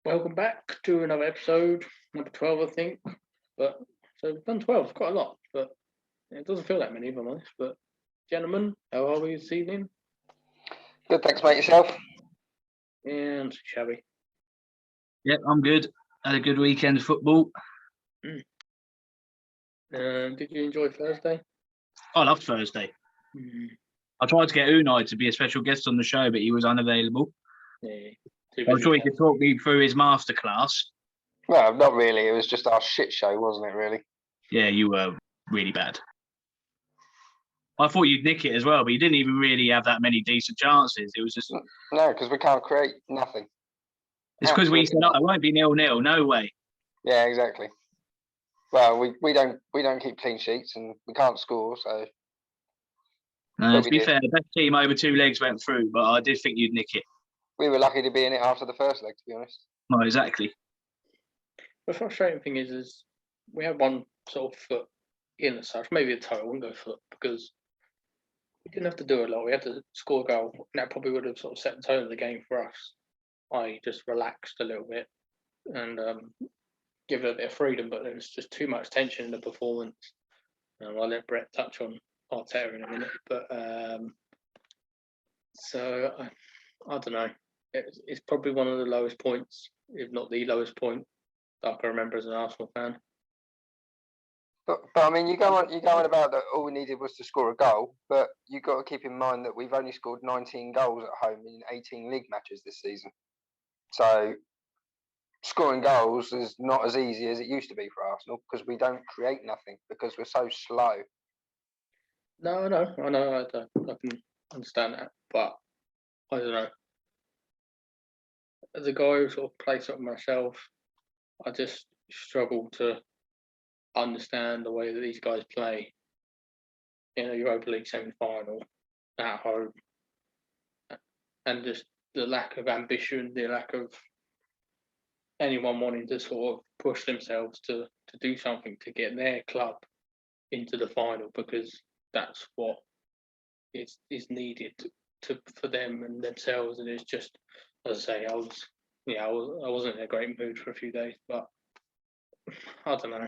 Welcome back to another episode, number 12, I think. But so we've done 12, quite a lot, but it doesn't feel that many, if I'm honest. But gentlemen, how are we this evening? Good, thanks, mate. Yourself? And shabby. Yep, I'm good. Had a good weekend of football. Did you enjoy Thursday? I loved Thursday. I tried to get Unai to be a special guest on the show, but he was unavailable. Yeah. I'm sure he could talk me through his masterclass. Well, not really. It was just our shit show, wasn't it, really? Yeah, you were really bad. I thought you'd nick it as well, but you didn't even really have that many decent chances. It was just... No, because we can't create nothing. It's because we said, it won't be 0-0, no way. Yeah, exactly. Well, we don't keep clean sheets and we can't score, so... No, to be fair, the best team over two legs went through, but I did think you'd nick it. We were lucky to be in it after the first leg, to be honest. No, exactly. The frustrating thing is we had one sort of foot in as such, maybe a toe, I wouldn't go foot, because we didn't have to do a lot. We had to score a goal, and that probably would have sort of set the tone of the game for us. I just relaxed a little bit and give it a bit of freedom, but there was just too much tension in the performance. I'll let Brett touch on Arteta in a minute, but so I don't know. It's probably one of the lowest points, if not the lowest point, that I can remember as an Arsenal fan. But I mean, you go on about that. All we needed was to score a goal, but you've got to keep in mind that we've only scored 19 goals at home in 18 league matches this season. So scoring goals is not as easy as it used to be for Arsenal because we don't create nothing because we're so slow. No, I know, I can understand that, but I don't know. As a guy who sort of plays up myself, I just struggle to understand the way that these guys play in a Europa League semi-final at home, and just the lack of ambition, the lack of anyone wanting to sort of push themselves to do something to get their club into the final, because that's what is needed for them and themselves. And it's just, as I say, I wasn't in a great mood for a few days, but I don't know.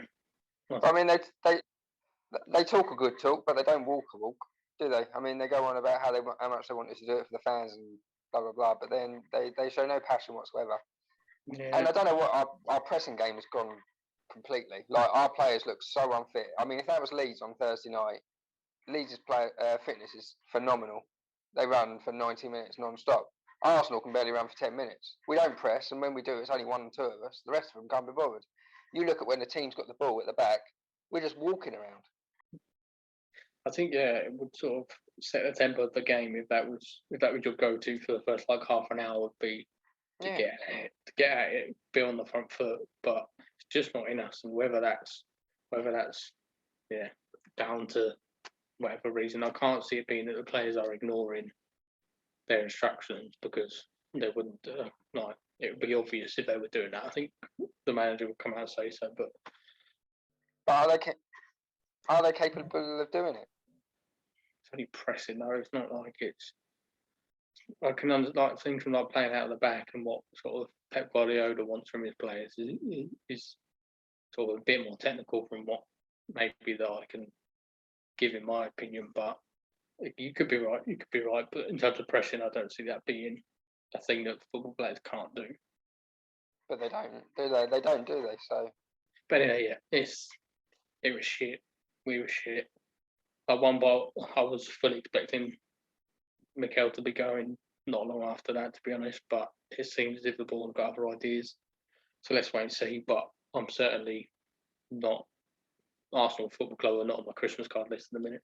I mean, they talk a good talk, but they don't walk a walk, do they? I mean, they go on about how much they wanted to do it for the fans and blah blah blah, but then they show no passion whatsoever. Yeah. And I don't know what our pressing game has gone completely. Like, our players look so unfit. I mean, if that was Leeds on Thursday night, Leeds' fitness is phenomenal. They run for 90 minutes non-stop. Arsenal can barely run for 10 minutes. We don't press, and when we do, it's only one and two of us. The rest of them can't be bothered. You look at when the team's got the ball at the back, we're just walking around. I think, yeah, it would sort of set the tempo of the game if that was your go-to for the first like half an hour, would be to get at it, be on the front foot, but it's just not in us. And whether that's down to whatever reason, I can't see it being that the players are ignoring their instructions, because they wouldn't it would be obvious if they were doing that. I think the manager would come out and say so, but are they capable of doing it? It's only pressing though. It's not like it's. I can like things from like playing out of the back, and what sort of Pep Guardiola wants from his players is sort of a bit more technical from what maybe that I can give in my opinion. But you could be right. But in terms of pressing, I don't see that being a thing that football players can't do. But they don't, do they? They don't, do they? So. But anyway, yeah, it was shit. We were shit. At one ball, I was fully expecting Mikel to be going not long after that, to be honest, but it seems as if the ball have got other ideas. So let's wait and see. But I'm certainly not Arsenal Football Club, are not on my Christmas card list in a minute.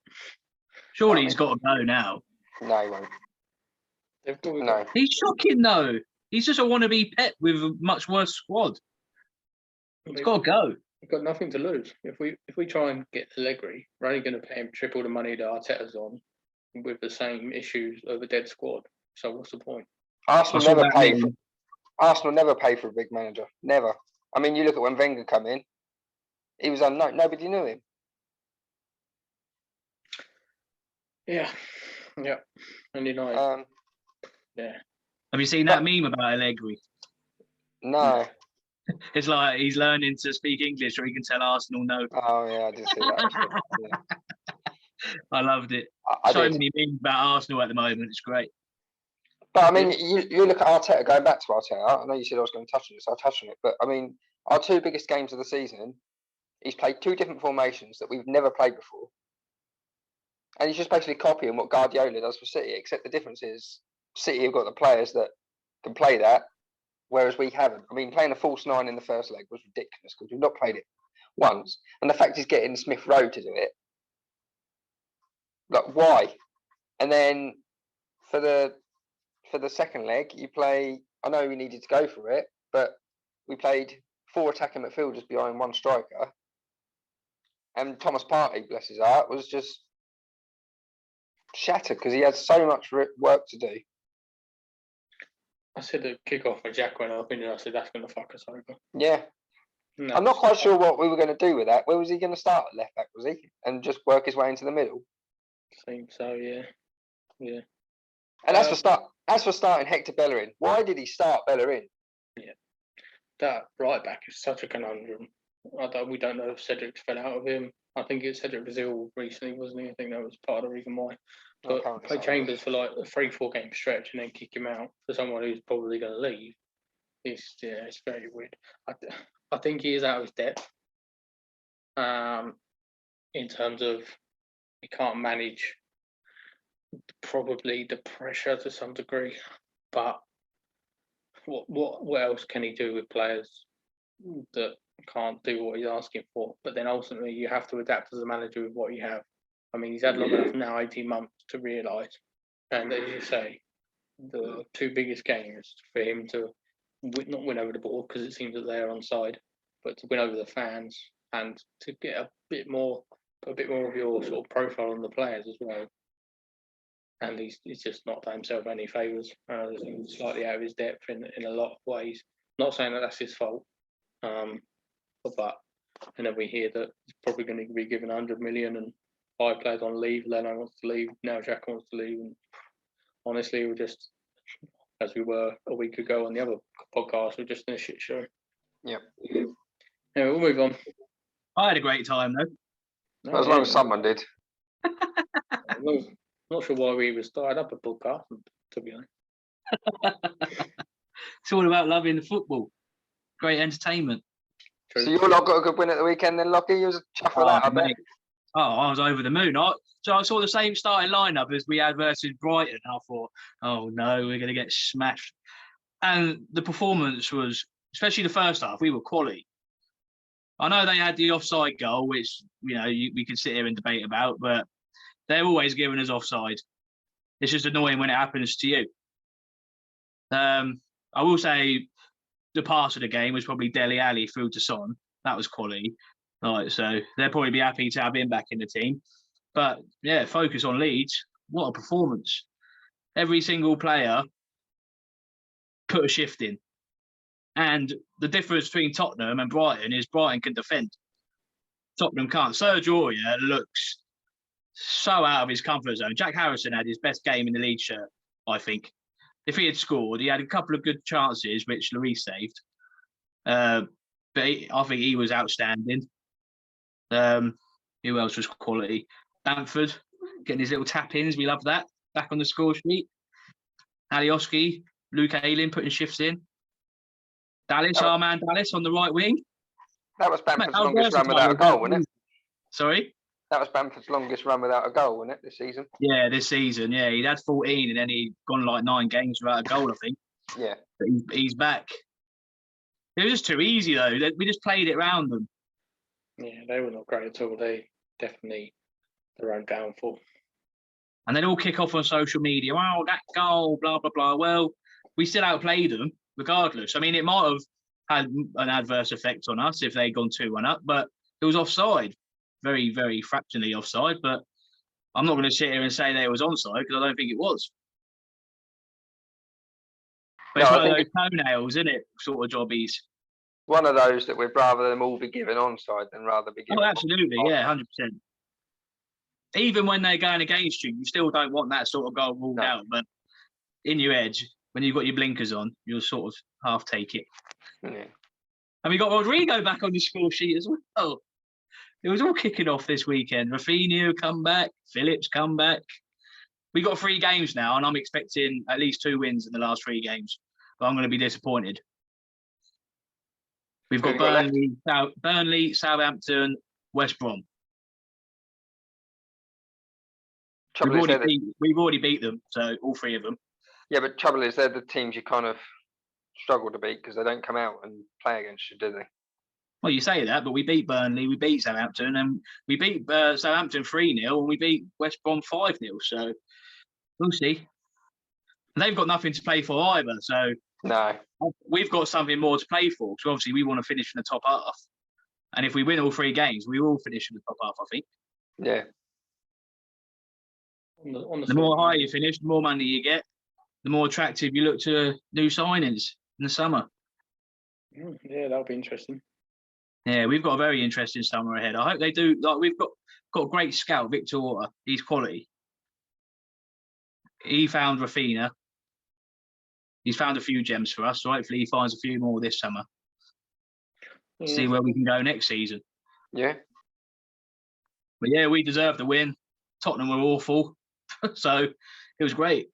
Surely he's got to go now. No, he won't. No. He's shocking though. He's just a wannabe Pep with a much worse squad. He's got to go. We've got nothing to lose. If we try and get Allegri, we're only going to pay him triple the money that Arteta's on, with the same issues of a dead squad. So what's the point? Arsenal never pay for a big manager. Never. I mean, you look at when Wenger come in, he was unknown. Nobody knew him. Yeah. And United. Yeah. Have you seen that meme about Allegri? No. It's like he's learning to speak English, or he can tell Arsenal no. Oh yeah, I did see that. Actually. Yeah. I loved it. I So did. many memes about Arsenal at the moment. It's great. But I mean, you look at Arteta. Going back to Arteta, I know you said I was going to touch on this. I'll touch on it. But I mean, our two biggest games of the season, he's played two different formations that we've never played before, and he's just basically copying what Guardiola does for City. Except the difference is City have got the players that can play that, whereas we haven't. I mean, playing a false nine in the first leg was ridiculous because we've not played it once, and the fact he's getting Smith Rowe to do it, like why? And then for the second leg, you play. I know we needed to go for it, but we played 4 attacking midfielders behind 1 striker, and Thomas Partey, bless his heart, was just shattered because he had so much work to do. I said the kickoff when Jack went up, and I said that's going to fuck us over. Yeah. No, I'm not quite sure what we were going to do with that. Where was he going to start at left back? Was he and just work his way into the middle? Think so, yeah. And as for starting Hector Bellerin, why did he start Bellerin? Yeah, that right back is such a conundrum. We don't know if Cedric fell out of him. I think Cedric was ill recently, wasn't he? I think that was part of the reason why. But play Chambers for like a 3-4 game stretch and then kick him out for someone who's probably going to leave. It's very weird. I think he is out of his depth. In terms of he can't manage probably the pressure to some degree, but what else can he do with players that can't do what he's asking for? But then ultimately you have to adapt as a manager with what you have. I mean, he's had long enough now, 18 months, to realise. And as you say, the 2 biggest games for him to not win over the ball because it seems that they're onside, but to win over the fans and to get a bit more of your sort of profile on the players as well. And he's just not done himself any favours. He's slightly out of his depth in a lot of ways. Not saying that that's his fault, but and then we hear that he's probably going to be given 100 million and 5 players on leave. Leno wants to leave. Now Jack wants to leave. And honestly, we're just, as we were a week ago on the other podcast, we're just in a shit show. Yeah. Anyway, we'll move on. I had a great time though. As long as someone did. Not sure why we even started up a podcast, to be honest. It's all about loving the football. Great entertainment. True. So you all got a good win at the weekend then, Locky? You was chuffed with that, I bet. I was over the moon. So I saw the same starting lineup as we had versus Brighton. I thought, oh no, we're going to get smashed. And the performance was, especially the first half, we were quality. I know they had the offside goal, which we could sit here and debate about, but they're always giving us offside. It's just annoying when it happens to you. I will say the pass of the game was probably Dele Alli through to Son. That was quality. Right, so they'll probably be happy to have him back in the team. But yeah, focus on Leeds. What a performance. Every single player put a shift in. And the difference between Tottenham and Brighton is Brighton can defend. Tottenham can't. Serge Aurier looks so out of his comfort zone. Jack Harrison had his best game in the Leeds shirt, I think. If he had scored, he had a couple of good chances, which Lloris saved. But I think he was outstanding. Who else was quality? Bamford, getting his little tap-ins. We love that. Back on the score sheet. Alioski, Luke Ayling putting shifts in. Dallas, our man Dallas on the right wing. That was Bamford's longest run without a goal, wasn't it? Sorry? That was Bamford's longest run without a goal, wasn't it, this season? Yeah, this season. Yeah, he'd had 14 and then he'd gone like 9 games without a goal, I think. Yeah. But he's back. It was just too easy, though. We just played it round them. Yeah, they were not great at all. They definitely their own downfall. And then all kick off on social media. Oh, that goal, blah, blah, blah. Well, we still outplayed them regardless. I mean, it might have had an adverse effect on us if they'd gone 2-1 up, but it was offside. Very, very fractionally offside. But I'm not going to sit here and say that it was onside because I don't think it was. But it's one of those toenails, isn't it? Sort of jobbies. One of those that we'd rather them all be given onside than rather be given. Oh, absolutely. Yeah, 100%. Even when they're going against you, you still don't want that sort of goal ruled out. But in your edge, when you've got your blinkers on, you'll sort of half take it. Yeah. And we got Rodrigo back on the score sheet as well. It was all kicking off this weekend. Rafinha come back, Phillips come back. We got 3 games now, and I'm expecting at least 2 wins in the last 3 games. But I'm going to be disappointed. We've got Burnley, Southampton, West Brom. We've already beat them, so all 3 of them. Yeah, but trouble is they're the teams you kind of struggle to beat because they don't come out and play against you, do they? Well, you say that, but we beat Burnley, we beat Southampton, and we beat Southampton 3-0, and we beat West Brom 5-0. So we'll see. And they've got nothing to play for either. So no, we've got something more to play for. So obviously we want to finish in the top half. And if we win all 3 games, we will finish in the top half, I think. Yeah. The more higher you finish, the more money you get, the more attractive you look to new signings in the summer. Yeah, that'll be interesting. Yeah, we've got a very interesting summer ahead. I hope they do. Like, we've got a great scout, Victor Orta. He's quality. He found Rafinha. He's found a few gems for us, so hopefully he finds a few more this summer. Yeah. See where we can go next season. Yeah. But yeah, we deserved the win. Tottenham were awful, so it was great.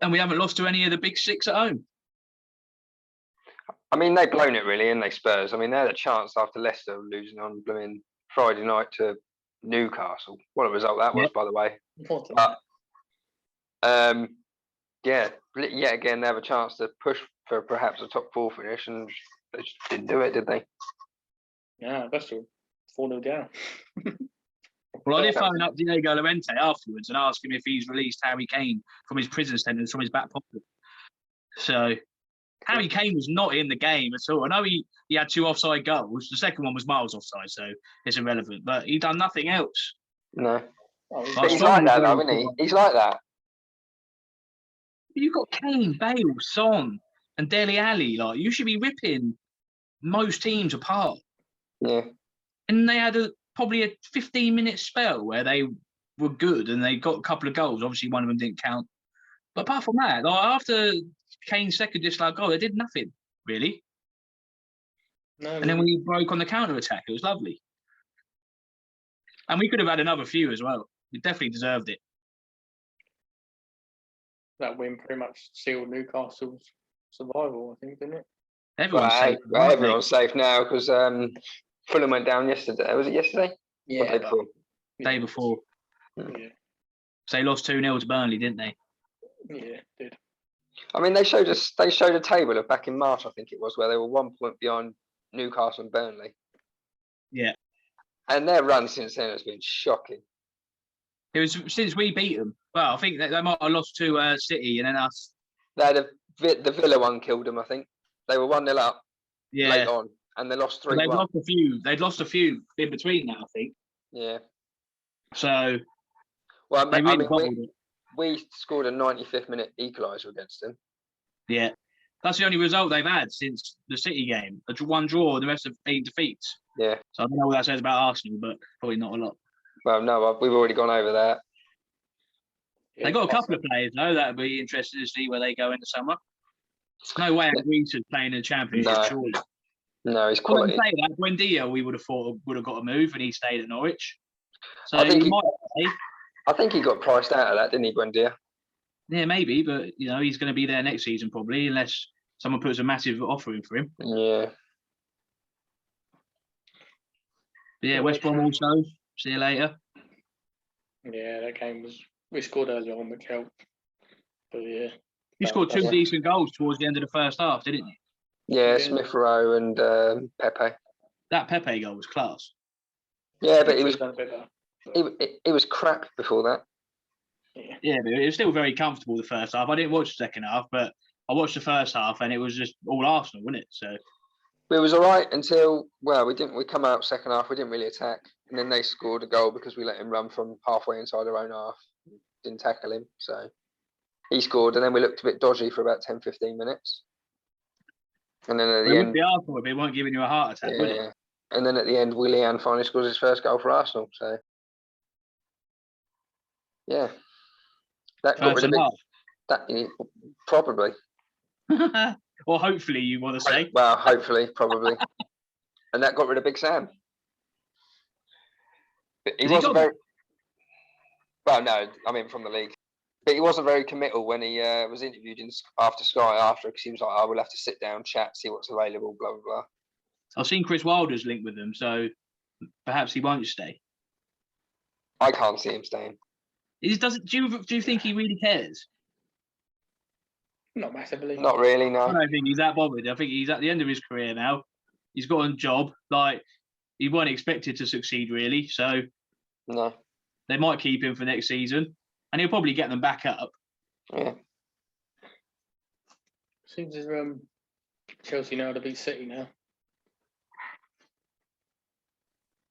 And we haven't lost to any of the big 6 at home. I mean, they've blown it really, and they Spurs. I mean, they had a chance after Leicester losing on blooming Friday night to Newcastle. What a result that was, by the way. But yeah, yet again, they have a chance to push for perhaps a top 4 finish, and they just didn't do it, did they? Yeah, that's 4-0 down. Well, I did phone up Diego Llorente afterwards and ask him if he's released Harry Kane from his prison sentence from his back pocket. So Harry Kane was not in the game at all. I know he had 2 offside goals. The second one was miles offside, so it's irrelevant. But he done nothing else. No. But he's like that, though, isn't he? He's like that. You've got Kane, Bale, Son, and Dele Alli. Like, you should be ripping most teams apart. Yeah. And they had probably a 15-minute spell where they were good and they got a couple of goals. Obviously, one of them didn't count. But apart from that, like, after Kane's second disallowed goal, they did nothing, really. No, and then we broke on the counter-attack. It was lovely. And we could have had another few as well. We definitely deserved it. That win pretty much sealed Newcastle's survival, I think, didn't it? Everyone's safe. Everyone's safe now because Fulham went down yesterday. Was it yesterday? Yeah. Or day before? Day before. Yeah. So they lost 2-0 to Burnley, didn't they? Yeah, did. I mean, they showed a table of back in March, I think it was, where they were 1 point behind Newcastle and Burnley. Yeah. And their run since then has been shocking. It was since we beat them. Well, I think they might have lost to City and then us. They had the Villa one killed them, I think. They were 1-0 up late on, and they lost 3-1. They'd lost a few in between now, I think. Yeah. So, well, we scored a 95th minute equaliser against them. Yeah. That's the only result they've had since the City game. One draw, and the rest have been defeats. Yeah. So I don't know what that says about Arsenal, but probably not a lot. Well, no, we've already gone over that. They got a couple of players, though, that would be interesting to see where they go in the summer. No way Greece's playing in the Championship, surely. No, he's quality. Say that, Buendia, we would have thought would have got a move, and he stayed at Norwich. So I think he might play. I think he got priced out of that, didn't he, Buendia? Yeah, maybe, but he's going to be there next season probably, unless someone puts a massive offer in for him. Yeah. But yeah, West Brom also. See you later. Yeah, that game we scored early on, which helped. But yeah. You scored 2 decent goals towards the end of the first half, didn't you? Yeah, Smith Rowe and Pepe. That Pepe goal was class. Yeah, but it was crap before that. Yeah, but it was still very comfortable the first half. I didn't watch the second half, but I watched the first half and it was just all Arsenal, wasn't it? So it was all right until we come out second half, we didn't really attack. And then they scored a goal because we let him run from halfway inside our own half. Didn't tackle him. So he scored and then we looked a bit dodgy for about 10-15 minutes. And then at the end, it would be Arsenal if they weren't giving you a heart attack, would it? And then at the end, Willian finally scores his first goal for Arsenal. So yeah. That got rid of Probably. Or hopefully, you want to say. Well, hopefully, probably. And that got rid of Big Sam. But he wasn't very. Well, no, I mean from the league. But he wasn't very committal when he was interviewed after Sky after, because he was like, "I will have to sit down, chat, see what's available, blah blah blah." I've seen Chris Wilder's linked with them, so perhaps he won't stay. I can't see him staying. Do you think he really cares? Not massively. Not really, no. I don't think he's that bothered. I think he's at the end of his career now. He's got a job. Like, he wasn't expected to succeed, really. So No. they might keep him for next season, and he'll probably get them back up. Yeah. Seems as Chelsea know how to beat City now.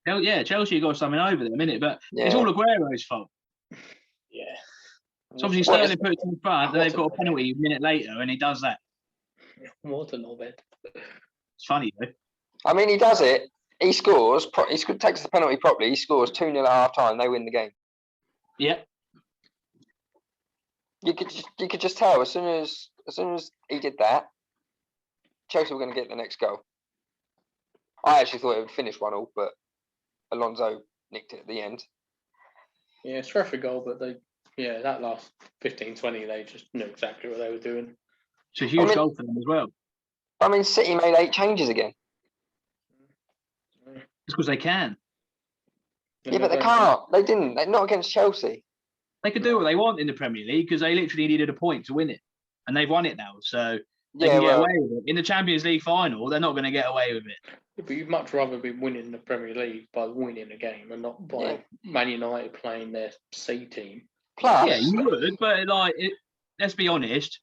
Hell yeah, Chelsea got something over them, innit? But Yeah. it's all Aguero's fault. Yeah. It's obviously Sterling puts him in front, and they've got a penalty a minute later, and he does that. What a knobhead. It's funny, though. I mean, he does it. He scores. He takes the penalty properly. He scores 2-0 at half time. They win the game. Yeah. You could just tell as soon as he did that, Chelsea were going to get the next goal. I actually thought it would finish 1-1, but Alonso nicked it at the end. Yeah, it's terrific goal, but that last 15-20, they just knew exactly what they were doing. It's a huge goal for them as well. I mean, City made 8 changes again. It's because they can. Yeah, but they can't. They didn't. They're not against Chelsea. They can do what they want in the Premier League because they literally needed a point to win it. And they've won it now. So they can get away with it. In the Champions League final, they're not going to get away with it. But you'd much rather be winning the Premier League by winning a game and not by Man United playing their C team. Plus, yeah, you would, but let's be honest,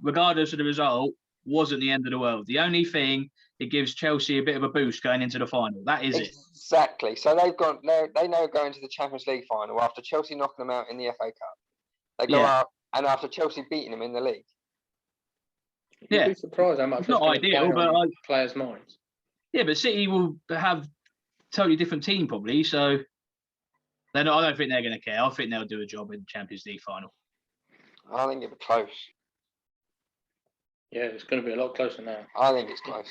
regardless of the result, wasn't the end of the world. The only thing, it gives Chelsea a bit of a boost going into the final. That is it. Exactly. So they know going to the Champions League final after Chelsea knocking them out in the FA Cup. They go out, and after Chelsea beating them in the league. You'd be surprised how much it's not ideal, but players' minds. Yeah, but City will have a totally different team probably, so I don't think they're going to care. I think they'll do a job in the Champions League final. I think it'll be close. Yeah, it's going to be a lot closer now. I think it's close.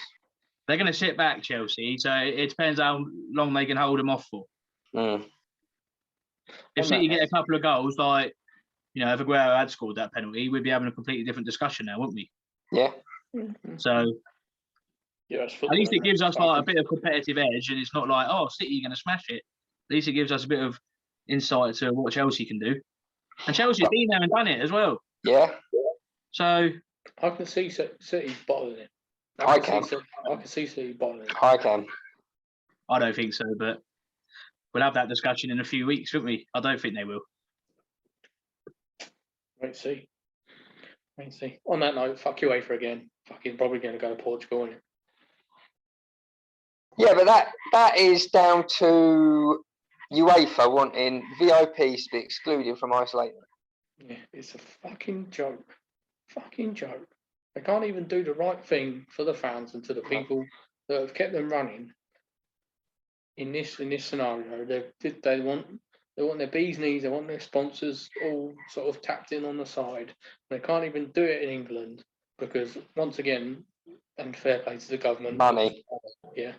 They're going to sit back, Chelsea, so it depends how long they can hold them off for. If City get a couple of goals, like, if Aguero had scored that penalty, we'd be having a completely different discussion now, wouldn't we? Yeah. So at least it gives us like a bit of competitive edge, and it's not like, oh, City are going to smash it. At least it gives us a bit of insight to what Chelsea can do. And Chelsea's been there and done it as well. Yeah. So I can see City bottling it. I can see City bottling it. I can. I don't think so, but we'll have that discussion in a few weeks, won't we? I don't think they will. Wait and see. On that note, fuck UEFA again. Fucking probably going to go to Portugal, isn't it? Yeah, but that is down to UEFA wanting VIPs to be excluded from isolation. Yeah, it's a fucking joke. They can't even do the right thing for the fans and to the people that have kept them running. In this scenario, they want their bees knees. They want their sponsors all sort of tapped in on the side. They can't even do it in England because, once again, and fair play to the government. Money. Yeah,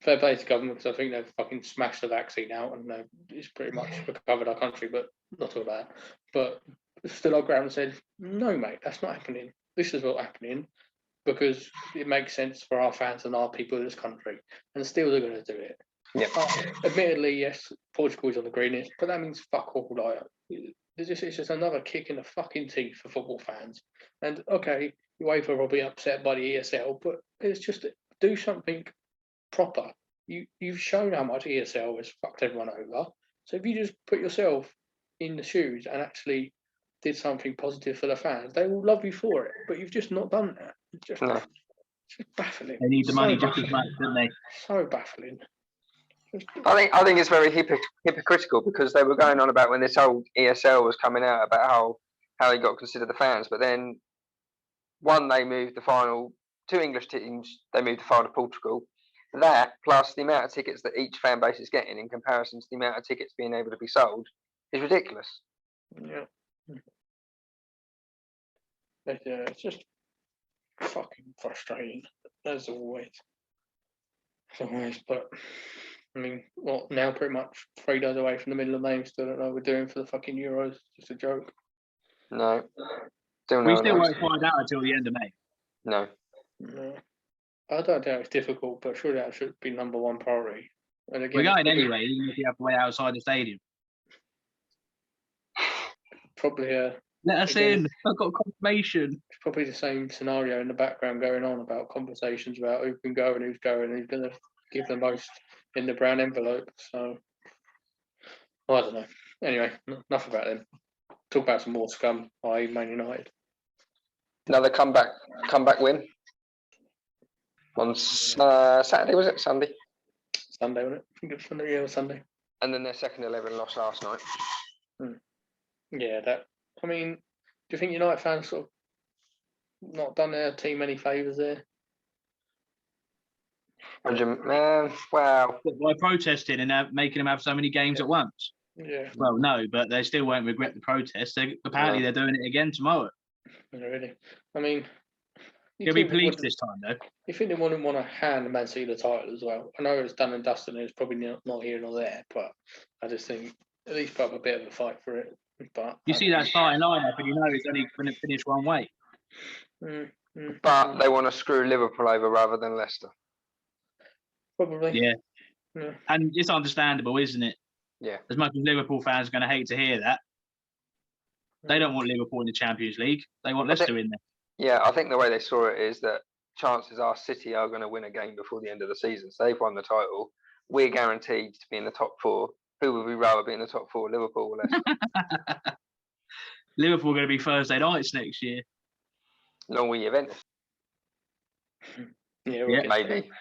fair play to the government because I think they've fucking smashed the vaccine out and it's pretty much recovered our country, but not all that. But stood our ground and said, no, mate, that's not happening. This is what's happening because it makes sense for our fans and our people in this country. And still they're going to do it. Yeah. Admittedly, yes, Portugal is on the green list, but that means fuck all. It's just another kick in the fucking teeth for football fans. And okay, UEFA will be upset by the ESL, but it's just do something proper. You've shown how much ESL has fucked everyone over. So if you just put yourself in the shoes and actually did something positive for the fans, they will love you for it. But you've just not done that. It's just baffling. They need the money just as much, don't they? So baffling. I think it's very hypocritical because they were going on about when this whole ESL was coming out about how they got to consider the fans, but then they moved the final. 2 English teams, they moved the final to Portugal. That plus the amount of tickets that each fan base is getting in comparison to the amount of tickets being able to be sold is ridiculous. Yeah. But, yeah, it's just fucking frustrating, as always. As always, but I mean, well, now pretty much 3 days away from the middle of May, still don't know what we're doing for the fucking Euros. Just a joke. No. Still We no still one won't knows. find out until the end of May. No. No. I don't doubt it's difficult, but surely that should be number one priority. And again, We're going it's anyway, even if we have to wait outside the stadium. probably Let us Again. in. I've got confirmation. it's probably the same scenario in the background going on about conversations about who can go and who's going and who's going to give the most in the brown envelope. So I don't know. Anyway, enough about them. Talk about some more scum, i.e. Man United. Another comeback win on Saturday, was it? Sunday? Sunday, wasn't it? I think it was Sunday, yeah, it was Sunday. And then their second 11 lost last night. Yeah, that. I mean, do you think United fans sort of not done their team any favours there? Wow. By protesting and making them have so many games at once. Yeah, Well, no, but they still won't regret the protest. Apparently, they're doing it again tomorrow. really. I mean, It'll be police this time, though. You think they wouldn't want to hand Man City the title as well? I know it's done and dusted and it's probably not here nor there, but I just think at least put up a bit of a fight for it. But You see that starting lineup, and you know it's only going to finish one way. But they want to screw Liverpool over rather than Leicester. Probably. Yeah. And it's understandable, isn't it? Yeah. As much as Liverpool fans are going to hate to hear that, they don't want Liverpool in the Champions League. They want Leicester in there. Yeah, I think the way they saw it is that chances are City are going to win a game before the end of the season. So they've won the title. We're guaranteed to be in the top 4. Who would we rather be in the top 4, Liverpool or Leicester? Liverpool are going to be Thursday nights next year. Along with Juventus. Yeah,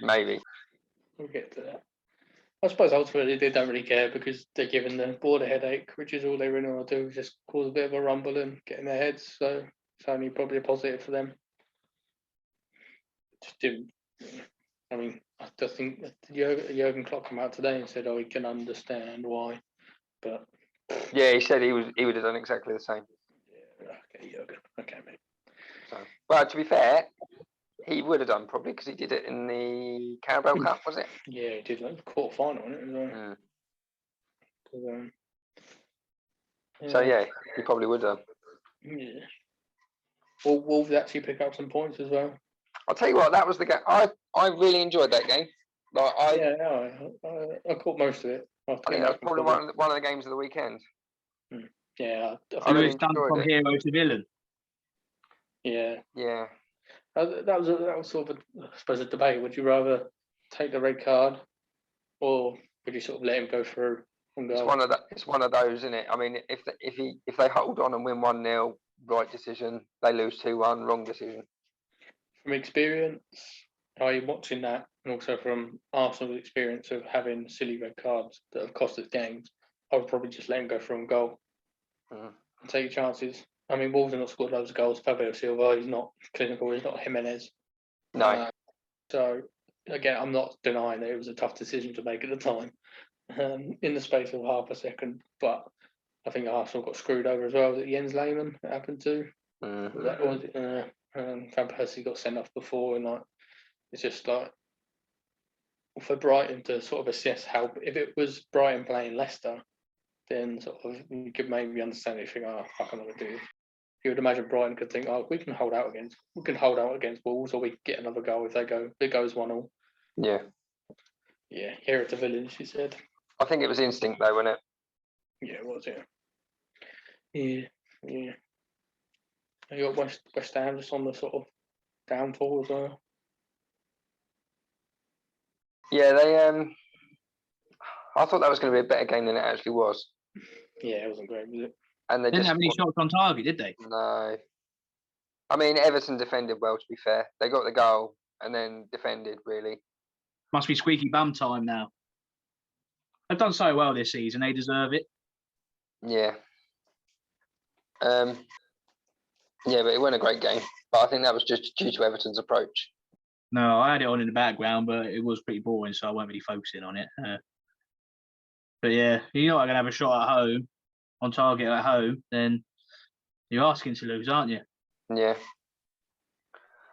Maybe. We'll get to that. I suppose ultimately they don't really care because they're giving the board a headache, which is all they really want to do, is just cause a bit of a rumble and get in their heads. So it's only probably a positive for them. Just didn't. I mean, I just think Jurgen Klopp came out today and said, "Oh, he can understand why," but Yeah, he said he would have done exactly the same. yeah, okay, Jurgen, okay, mate. So, well, to be fair, he would have done probably because he did it in the Carabao Cup, was it? Yeah, he did like the quarter final, wasn't it? So yeah, he probably would have. Yeah. Well, Wolves actually pick up some points as well. I'll tell you what, that was the game. I really enjoyed that game. Like I caught most of it. I think that was probably one of the games of the weekend. Yeah, I really done from hero to villain. Yeah. Yeah. That was sort of, I suppose, a debate. Would you rather take the red card, or would you sort of let him go through and go? It's one of those, isn't it? I mean, if they hold on and win 1-0, right decision. They lose 2-1, wrong decision. From experience, are you watching that, and also from Arsenal's experience of having silly red cards that have cost us games, I would probably just let him go through and goal and take your chances. I mean, Wolves have not scored loads of goals. Fabio Silva, he's not clinical. He's not Jimenez. No. So again, I'm not denying that it was a tough decision to make at the time, in the space of half a second. But I think Arsenal got screwed over as well. Was it Jens Lehmann that happened to? That was Van Persie got sent off before, and like it's just like for Brighton to sort of assess how, if it was Brighton playing Leicester, then sort of you could maybe understand it. You think, oh, fuck, I'm not gonna do this. You would imagine Brighton could think, oh, we can hold out against Wolves, or we can get another goal if it goes 1-1. Yeah. Yeah, here at the Village, she said. I think it was instinct though, wasn't it? Yeah, it was. Yeah. You got West Ham just on the sort of downfall as well. Yeah, I thought that was going to be a better game than it actually was. Yeah, it wasn't great, was it? And they didn't have any shots on target, did they? No. I mean, Everton defended well, to be fair. They got the goal and then defended, really. Must be squeaky bum time now. They've done so well this season. They deserve it. Yeah. Yeah, but it wasn't a great game. But I think that was just due to Everton's approach. No, I had it on in the background, but it was pretty boring, so I wasn't really focusing on it. But yeah, you're not going to have a shot at home, on target at home, then you're asking to lose, aren't you? Yeah.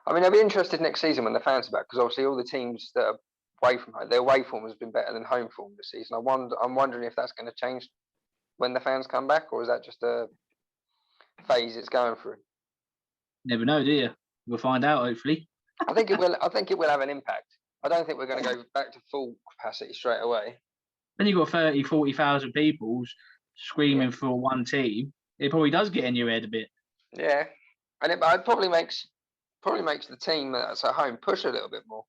I mean, I'll be interested next season when the fans are back, because obviously all the teams that are away from home, their away form has been better than home form this season. I'm wondering if that's going to change when the fans come back, or is that just a phase it's going through? Never know, do you? We'll find out, hopefully. I think it will. I think it will have an impact. I don't think we're going to go back to full capacity straight away. Then you've got 30, 40,000 people screaming for one team. It probably does get in your head a bit. Yeah, and it probably makes the team that's at home push a little bit more.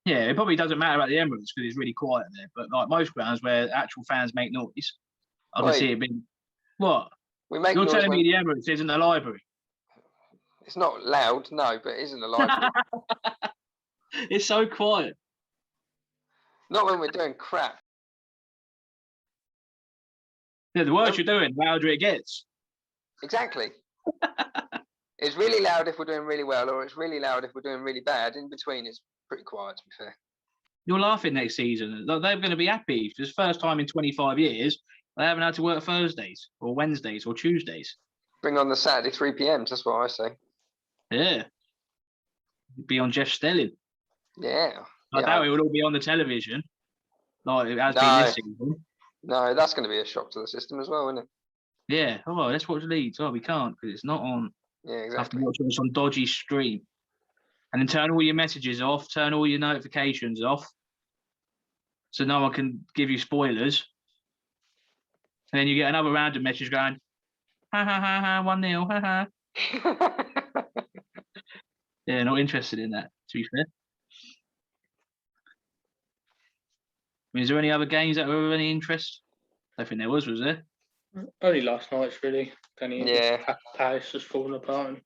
Yeah, it probably doesn't matter at the Emirates because it's really quiet there. But like most grounds where actual fans make noise, I can see it being. What? We make You're noise telling me the Emirates isn't a library? It's not loud, no, but it isn't a library. It's so quiet. Not when we're doing crap. Yeah, the worse you're doing, the louder it gets. Exactly. It's really loud if we're doing really well, or it's really loud if we're doing really bad. In between, it's pretty quiet, to be fair. You're laughing next season. They're going to be happy. It's the first time in 25 years they haven't had to work Thursdays or Wednesdays or Tuesdays. Bring on the Saturday 3 p.m. That's what I say. Yeah. Be on Jeff Stelling. Yeah. I doubt it will all be on the television like it has been this season. No, that's going to be a shock to the system as well, isn't it? Yeah. Oh, let's watch Leeds. Oh, we can't because it's not on. Yeah, exactly. Have to watch it on some dodgy stream. And then turn all your messages off, turn all your notifications off, so no one can give you spoilers. And then you get another random message going, ha ha ha ha, 1-0, ha ha. Yeah, not interested in that, to be fair. I mean, is there any other games that were of any interest? I don't think there was there? Only last night's really. Yeah. Palace has fallen apart. And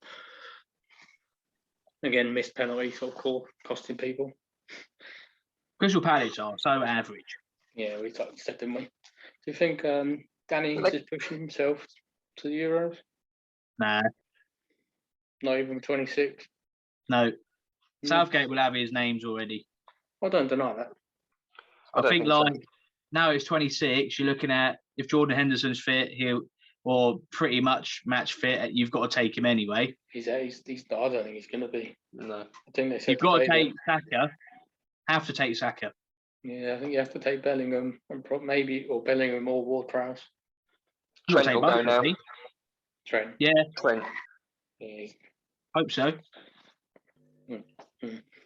again, missed penalties, of course, costing people. Crystal Palace are so average. Yeah, we said, didn't we? Do you think Danny is pushing himself to the Euros? Nah. Not even 26? No. Southgate will have his names already. I don't deny that. I think like now it's 26, you're looking at if Jordan Henderson's fit, or pretty much match fit, you've got to take him anyway. He's I don't think he's going to be. No. I think they said you've got to take Saka. Have to take Saka. Yeah, I think you have to take Bellingham and maybe Bellingham or Ward-Prowse. Trent will go now. Trent. Yeah. Trent. Yeah. Hope so.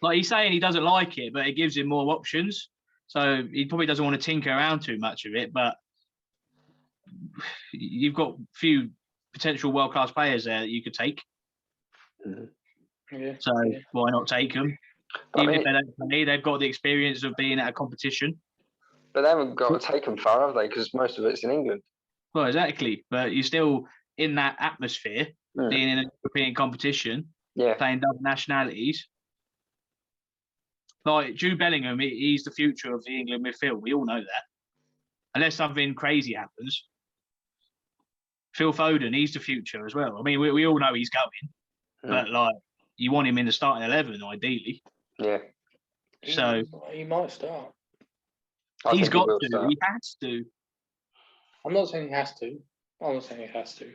Like he's saying he doesn't like it, but it gives him more options. So he probably doesn't want to tinker around too much of it, but you've got a few potential world-class players there that you could take. Yeah. So why not take them? Even if they don't play, they've got the experience of being at a competition. But they haven't got to take them far, have they? Because most of it's in England. Well, exactly. But you're still in that atmosphere, being in a European competition, playing double nationalities. Like Jude Bellingham, he's the future of the England midfield. We all know that. Unless something crazy happens. Phil Foden, he's the future as well. I mean, we all know he's going, but like you want him in the starting 11, ideally. Yeah. So he might start. He's got to. Start. He has to. I'm not saying he has to. I'm not saying he has to.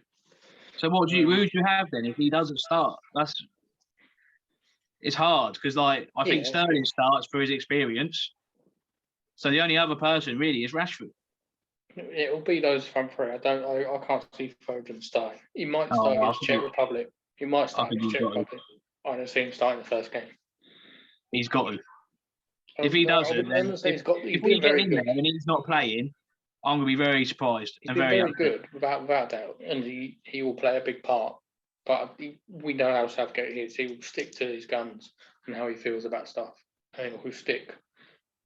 So who do you have then if he doesn't start? It's hard because like I think Sterling starts for his experience. So the only other person really is Rashford. It will be those front three. I can't see Foden starting. He might start against Czech Republic. He might start against Czech Republic. I don't see him starting the first game. He's got to. If he doesn't, then if we get in there and he's not playing, I'm going to be very surprised. He's been very good, without doubt, and he will play a big part. But we know how Southgate is. He will stick to his guns and how he feels about stuff. And he'll stick.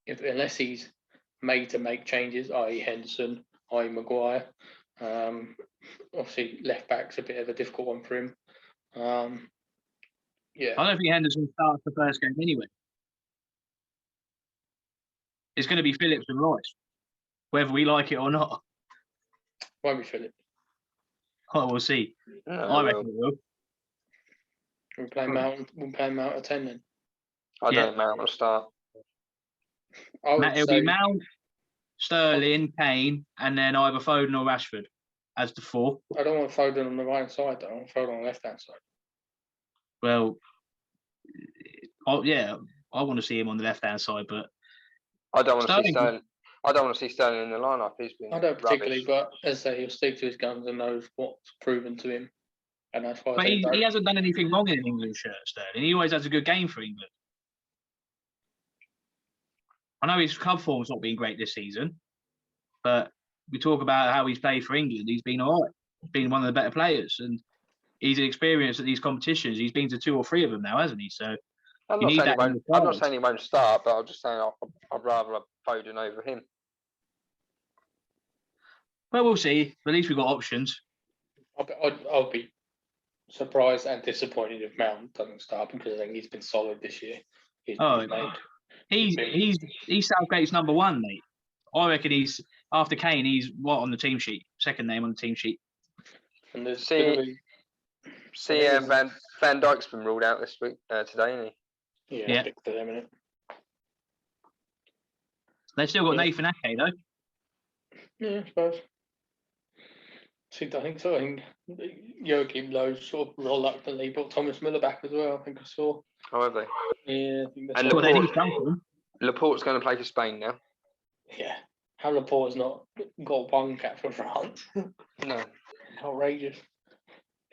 Unless he's made to make changes, i.e. Henderson, i.e. Maguire. Obviously, left back's a bit of a difficult one for him. Yeah. I don't think Henderson starts the first game anyway. It's going to be Phillips and Rice, whether we like it or not. Won't be Phillips. Oh, we'll see. I reckon it will. We'll play Mount at 10 then. I don't Mount will start. It'll be Mount, Sterling, Kane, and then either Foden or Rashford as the four. I don't want Foden on the right side, though. I want Foden on the left-hand side. Well, yeah, I want to see him on the left-hand side, but I don't want to see Sterling- Sterling. I don't want to see Sterling in the lineup. He's been I don't particularly, rubbish. but as I say, he'll stick to his guns and knows what's proven to him, and that's why I but say he hasn't done anything wrong in an England shirt, Sterling. He always has a good game for England. I know his club form's not been great this season, but we talk about how he's played for England. He's been all right. He's been one of the better players, and he's experienced at these competitions. He's been to 2 or 3 of them now, hasn't he? So I'm you not need saying he that in won't. the I'm not side. saying he won't start, but I'm just saying I'd rather have Foden over him. Well, we'll see. At least we've got options. I'll be surprised and disappointed if Mount doesn't start because I think he's been solid this year. He's made. He's Southgate's number 1, mate. I reckon he's after Kane. He's what on the team sheet? Second name on the team sheet. And there's See- gonna be Van Dijk's been ruled out this week today, isn't he? yeah. Stick to them in it. They've still got Yeah. Nathan Ake though. Yeah, I suppose. I think so. I think Joachim Low sort of reluctantly brought Thomas Miller back as well. I think I saw. How have they? Yeah, I think that's And Well, they need Laporte- something. Laporte's going to play for Spain now. yeah. How Laporte's not got one cap for France. No. Outrageous.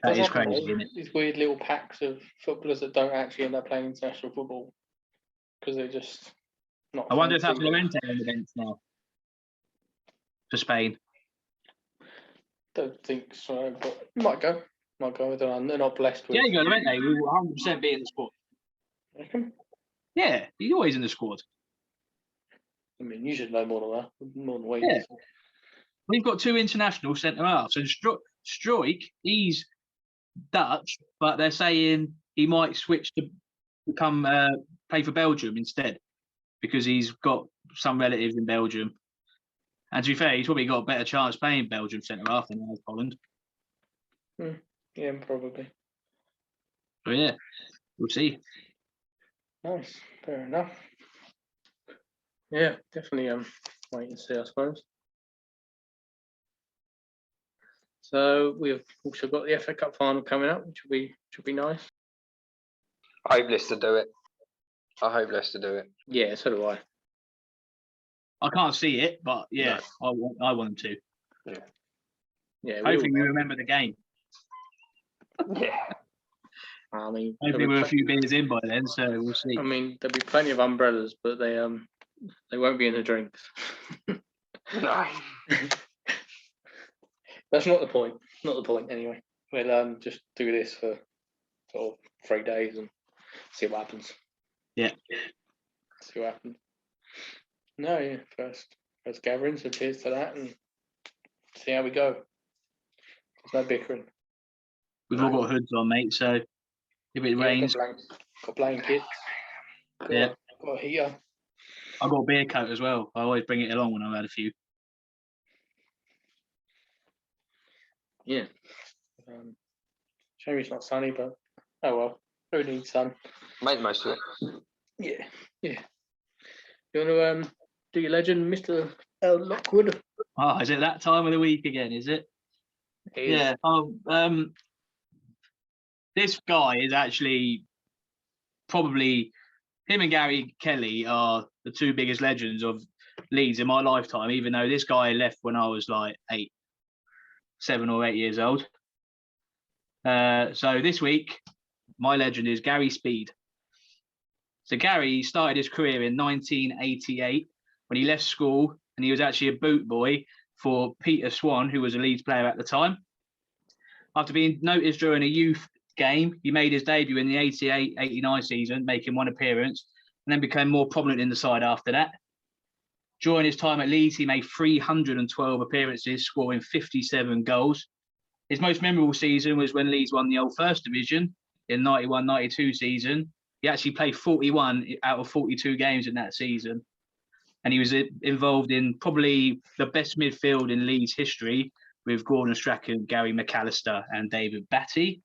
That Does is happen, crazy, though. isn't it? These weird little packs of footballers that don't actually end up playing international football because they're just not. I wonder if that's fancy. Llorente on the bench now for Spain. Don't think so, but might go. I don't know. They're not blessed with. Yeah, you go, Llorente. We will 100% be in the squad. Reckon? Yeah, he's always in the squad. I mean, you should know more than that. More than we. Yeah. We've got 2 international centre halves, and Struijk, he's Dutch, but they're saying he might switch to become play for Belgium instead because he's got some relatives in Belgium. And to be fair, he's probably got a better chance playing Belgium centre half than he has Holland. Yeah, probably. So yeah, we'll see. Nice. Fair enough. Yeah, definitely. Wait and see, I suppose. So we've also got the FA Cup final coming up, which will be nice. I hope Leicester do it. Yeah, so do I. I can't see it, but yeah, I want them to. Yeah. Hopefully, we remember the game. Yeah. I mean, Hopefully, we're a few beers in by then, so we'll see. I mean, there'll be plenty of umbrellas, but they won't be in the drinks. No. That's not the point. Not the point, anyway. We'll just do this for sort of 3 days and see what happens. Yeah. See what happens. No, yeah. First gatherings. So cheers to that, and see how we go. There's no bickering. We've all got hoods on, mate. So if it rains, Got blankets. Yeah. Got a heater. I've got a beer coat as well. I always bring it along when I've had a few. Yeah. Shame it's not sunny, but oh well. Who needs sun? Make the most of it. Yeah. Yeah. You want to do your legend, Mr. Lockwood? Oh, is it that time of the week again? Is it? Yeah. This guy is actually probably him and Gary Kelly are the 2 biggest legends of Leeds in my lifetime. Even though this guy left when I was like 7 or 8 years old. So this week, my legend is Gary Speed. So Gary started his career in 1988 when he left school, and he was actually a boot boy for Peter Swan, who was a Leeds player at the time. After being noticed during a youth game, he made his debut in the 88-89 season, making 1 appearance, and then became more prominent in the side after that. During his time at Leeds, he made 312 appearances, scoring 57 goals. His most memorable season was when Leeds won the Old First Division in 91-92 season. He actually played 41 out of 42 games in that season. And he was involved in probably the best midfield in Leeds history with Gordon Strachan, Gary McAllister and David Batty.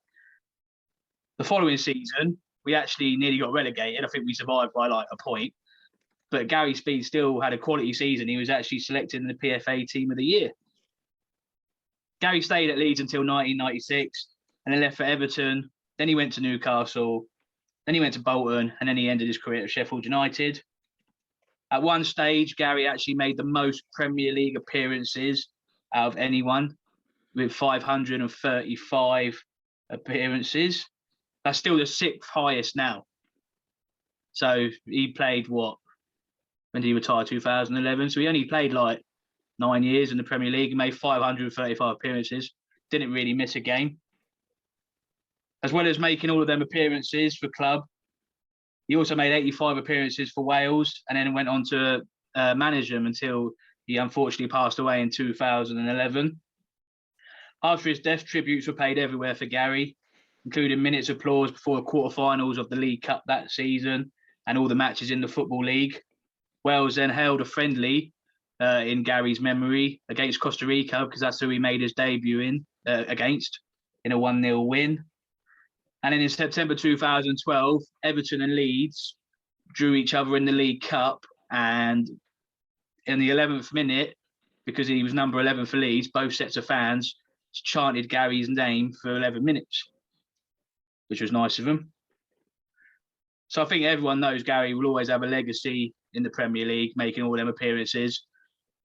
The following season, we actually nearly got relegated. I think we survived by like a point. But Gary Speed still had a quality season. He was actually selected in the PFA Team of the Year. Gary stayed at Leeds until 1996 and then left for Everton Then he went to Newcastle. Then he went to Bolton, and then he ended his career at Sheffield United. At one stage, Gary actually made the most Premier League appearances out of anyone, with 535 appearances. That's still the 6th highest now. So he played what? When did he retire? 2011. So he only played like 9 years in the Premier League and made 535 appearances. Didn't really miss a game. As well as making all of them appearances for club, he also made 85 appearances for Wales and then went on to manage them until he unfortunately passed away in 2011. After his death, tributes were paid everywhere for Gary, including minutes of applause before the quarterfinals of the League Cup that season and all the matches in the Football League. Wales then held a friendly in Gary's memory against Costa Rica, because that's who he made his debut against in a 1-0 win. And then in September 2012, Everton and Leeds drew each other in the League Cup. And in the 11th minute, because he was number 11 for Leeds, both sets of fans chanted Gary's name for 11 minutes, which was nice of him. So I think everyone knows Gary will always have a legacy in the Premier League, making all them appearances.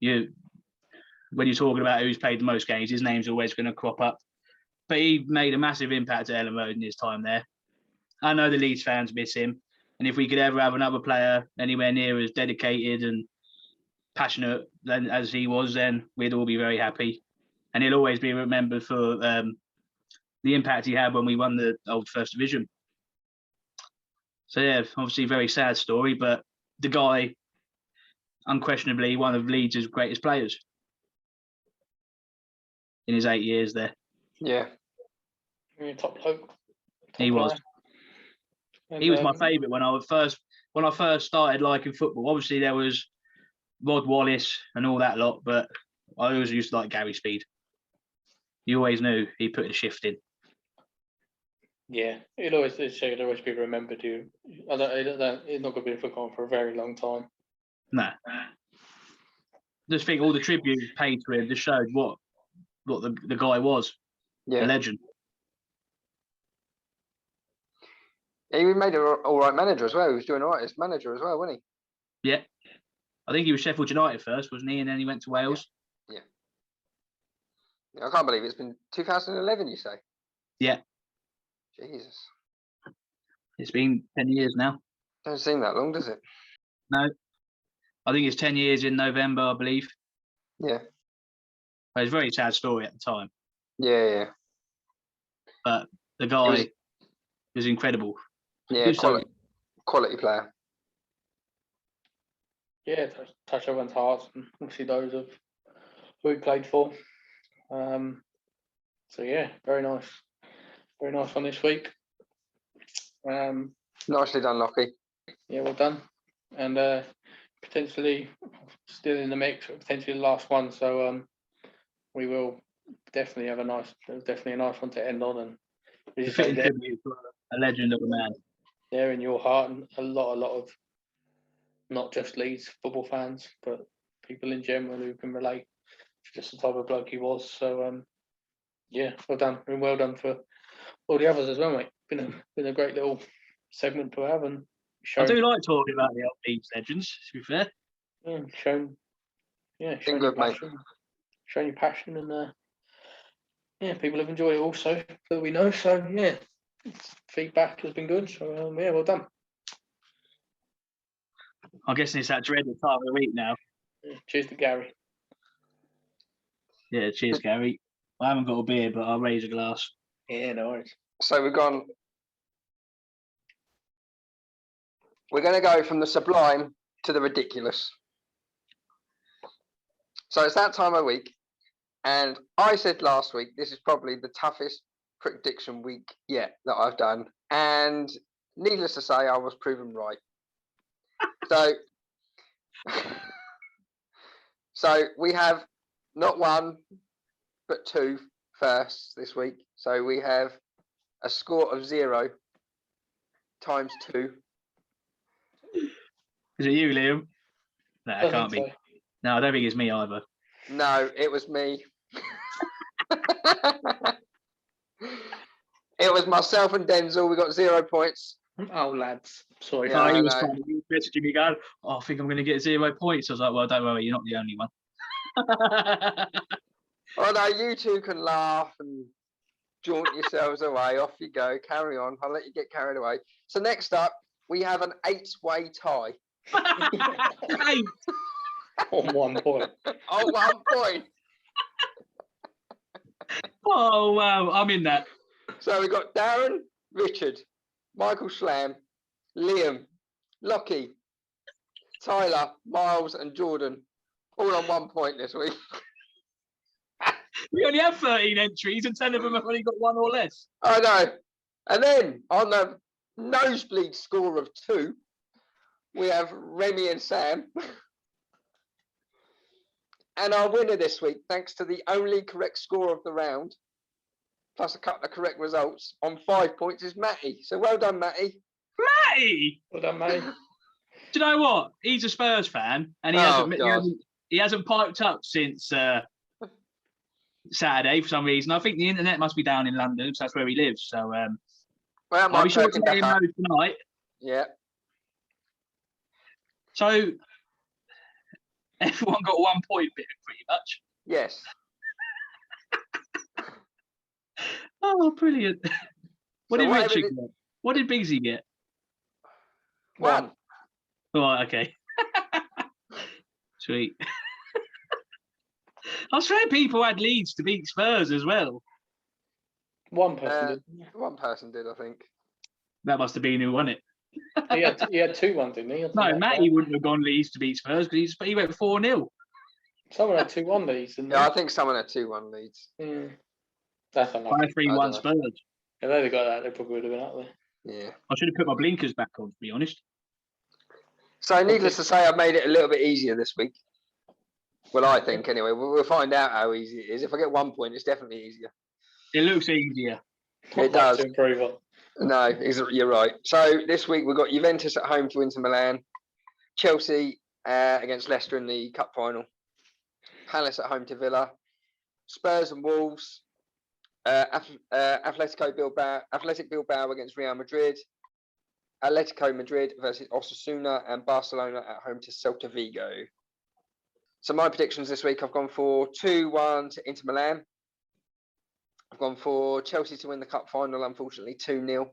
When you're talking about who's played the most games, his name's always going to crop up. But he made a massive impact at Ellen Road in his time there. I know the Leeds fans miss him. And if we could ever have another player anywhere near as dedicated and passionate as he was, then we'd all be very happy. And he'll always be remembered for the impact he had when we won the old First Division. So yeah, obviously a very sad story, but the guy, unquestionably one of Leeds' greatest players in his 8 years there. Yeah. Top bloke. He was. He was my favourite when I first started liking football. Obviously there was Rod Wallace and all that lot, but I always used to like Gary Speed. You always knew he put the shift in. Yeah, he'd always be remembered. He's not going to be forgotten for a very long time. No. Just think all the tributes paid to him just showed what the guy was. Yeah. A legend. He made an all right manager as well. He was doing all right as manager as well, wasn't he? Yeah. I think he was Sheffield United first, wasn't he? And then he went to Wales. Yeah. I can't believe it's been 2011, you say? Yeah. Jesus. It's been 10 years now. Don't seem that long, does it? No. I think it's 10 years in November, I believe. Yeah. But it's a very sad story at the time. Yeah. But the guy was incredible. Yeah, quality player. Yeah, touch everyone's hearts, and obviously those of who he played for. So yeah, very nice one this week. Nicely done, Locky. Yeah, well done, and potentially still in the mix, potentially the last one. So we will definitely have a nice one to end on, and a legend of a man. There in your heart, and a lot of not just Leeds football fans, but people in general who can relate to just the type of bloke he was. So yeah, well done, and well done for all the others as well, mate. Been a great little segment to have, and I do like talking about the old Leeds legends, to be fair. Yeah, showing your passion, and yeah, people have enjoyed it also, that we know. So yeah, feedback has been good. So yeah, well done. I'm guessing it's that dreaded time of the week now. Yeah, cheers to Gary. Yeah, cheers, Gary. I haven't got a beer, but I'll raise a glass. Yeah, no worries. So we're going to go from the sublime to the ridiculous. So it's that time of week, and I said last week this is probably the toughest prediction week yet that I've done, and needless to say, I was proven right. So we have not one but two firsts this week. So we have a score of 0 times 2. Is it you, Liam? No, it can't be. No, I don't think it's me either. No, it was me. It was myself and Denzel. We got 0 points. Oh, lads. Sorry. Yeah, he I was know. funny. He was messaging me going, I think I'm going to get 0 points. I was like, well, don't worry, you're not the only one. Oh no, you two can laugh and jaunt yourselves away. Off you go. Carry on. I'll let you get carried away. So next up, we have an 8-way tie. Hey, On 1 point. Oh, 1 point. oh, wow, I'm in that. So we got Darren, Richard, Michael Schlam, Liam, Locky, Tyler, Miles, and Jordan, all on 1 point this week. We only have 13 entries and 10 of them have only got 1 or less. I know. And then on the nosebleed score of 2, we have Remy and Sam. And our winner this week, thanks to the only correct score of the round, plus a couple of correct results, on 5 points is Matty. So well done, Matty. Matty! Well done, mate. Do you know what? He's a Spurs fan and he hasn't piped up since Saturday for some reason. I think the internet must be down in London, so that's where he lives. So Well, I'll be sure to let him know tonight. Yeah. So everyone got 1 point, pretty much. Yes. Oh, brilliant! What So did whatever Richard get? What did Bigsy get? 1. Oh, okay. Sweet. I swear people had Leeds to beat Spurs as well. One person did. One person did, I think. That must have been who won it. He had 2-1, didn't he? No, Matty wouldn't have gone Leeds to beat Spurs because he went 4-0. Someone had 2-1 Leeds, didn't Yeah, I think someone had 2-1 Leeds. they? That's enough. 5-3-1 Spurs. If they'd have got that, they probably would have been up there. Yeah. I should have put my blinkers back on, to be honest. So needless to say, I've made it a little bit easier this week. Well, I think anyway. We'll find out how easy it is. If I get 1 point, it's definitely easier. It looks easier. It does. To improve on. No, you're right. So this week we've got Juventus at home to Inter Milan, Chelsea against Leicester in the cup final, Palace at home to Villa, Spurs and Wolves, Athletic Bilbao against Real Madrid, Atletico Madrid versus Osasuna, and Barcelona at home to Celta Vigo. So my predictions this week, I've gone for 2-1 to Inter Milan. I've gone for Chelsea to win the cup final, unfortunately, 2-0.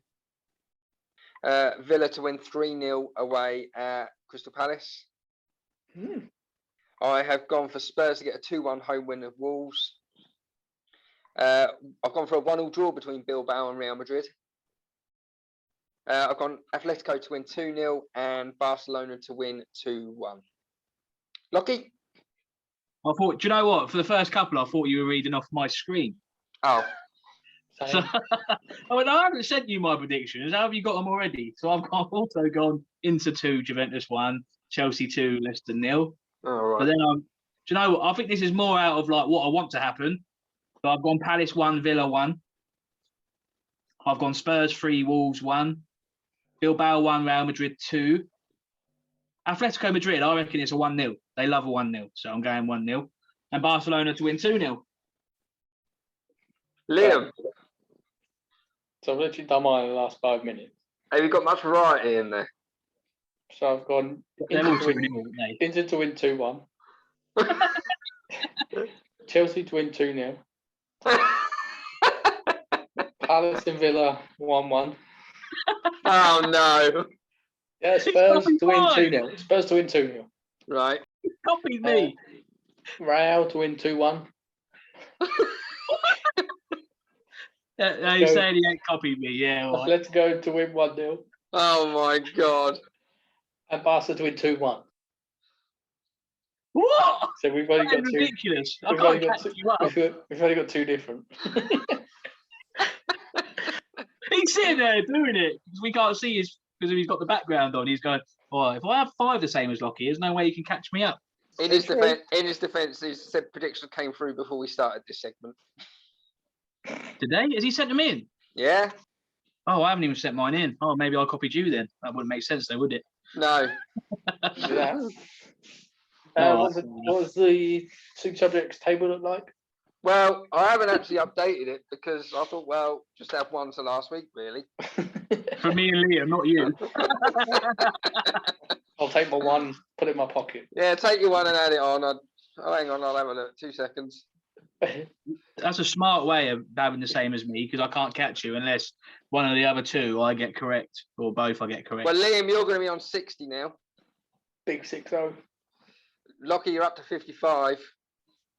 Villa to win 3-0 away at Crystal Palace. I have gone for Spurs to get a 2-1 home win of Wolves. I've gone for a 1-1 draw between Bilbao and Real Madrid. I've gone Atletico to win 2-0 and Barcelona to win 2-1. Locky? I thought, do you know what? For the first couple, I thought you were reading off my screen. Oh. So, I went, I haven't sent you my predictions. How have you got them already? So I've also gone Inter 2, Juventus 1, Chelsea 2, Leicester 0. All right. But then, do you know what? I think this is more out of like what I want to happen. So I've gone Palace 1, Villa 1. I've gone Spurs 3, Wolves 1. Bilbao 1, Real Madrid 2. Atletico Madrid, I reckon it's a 1-0. They love a 1-0. So I'm going 1-0. And Barcelona to win 2-0. Liam, So I've literally done mine in the last 5 minutes. have you got much variety in there? So I've gone They're all Inter 2-0, aren't they? Inter to win 2-1. Chelsea to win 2-0. Palace and Villa 1-1. Oh no! Yeah, Spurs to win Fine. 2-0. Spurs to win 2-0. Right. Copied me. Real to win 2-1. He's saying he ain't copied me. Yeah. All right. Atletico to win 1-0. Oh my god! And Barca to win 2-1. What? So we've only That got is two. ridiculous. I We've only can't got catch two. you up. We've only got 2 different. He's sitting there doing it because we can't see his because he's got the background on. He's going, "Oh, if I have 5 the same as Locky, there's no way you can catch me up." In his defence, his said predictions came through before we started this segment. Today, has he sent them in? Yeah? Oh, I haven't even sent mine in. Oh, maybe I copied you then. That wouldn't make sense, though, would it? No. Yeah. Oh, What was the 2 subjects table look like? Well, I haven't actually updated it because I thought, well, just have one to last week, really. For me and Liam, not you. I'll take my one, put it in my pocket. Yeah, take your one and add it on. Oh, hang on, I'll have a look. 2 seconds. That's a smart way of having the same as me because I can't catch you unless one of the other two I get correct or both I get correct. Well, Liam, you're going to be on 60 now. Big 6-0. Locky, you're up to 55.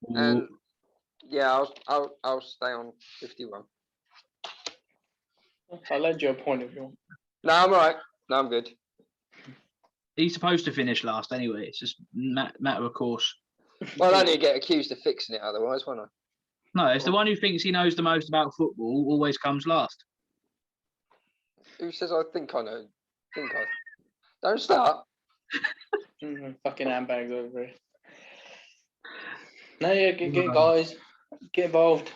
And yeah, I'll stay on 51. I'll lend you a point if you want. No, I'm all right. No, I'm good. He's supposed to finish last anyway. It's just matter of course. Well, I only get accused of fixing it otherwise, won't I? No, it's the one who thinks he knows the most about football always comes last. Who says I think I know? Don't start. Fucking handbags over here. No, yeah, get guys, get involved.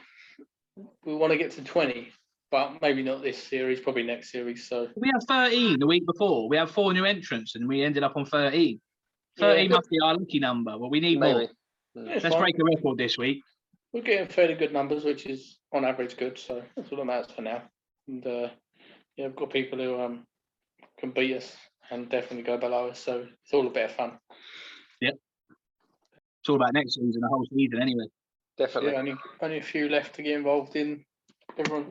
We want to get to 20, but maybe not this series, probably next series. So We had 13 the week before. We had 4 new entrants and we ended up on 13. 13 Yeah. must be our lucky number, but we need Maybe. more. yeah, it's Let's fine. break a record this week. We're getting fairly good numbers, which is on average good. So that's all that matters for now. And yeah, we've got people who can beat us and definitely go below us. So it's all a bit of fun. It's all about next season, the whole season anyway. Definitely. Yeah, only a few left to get involved in.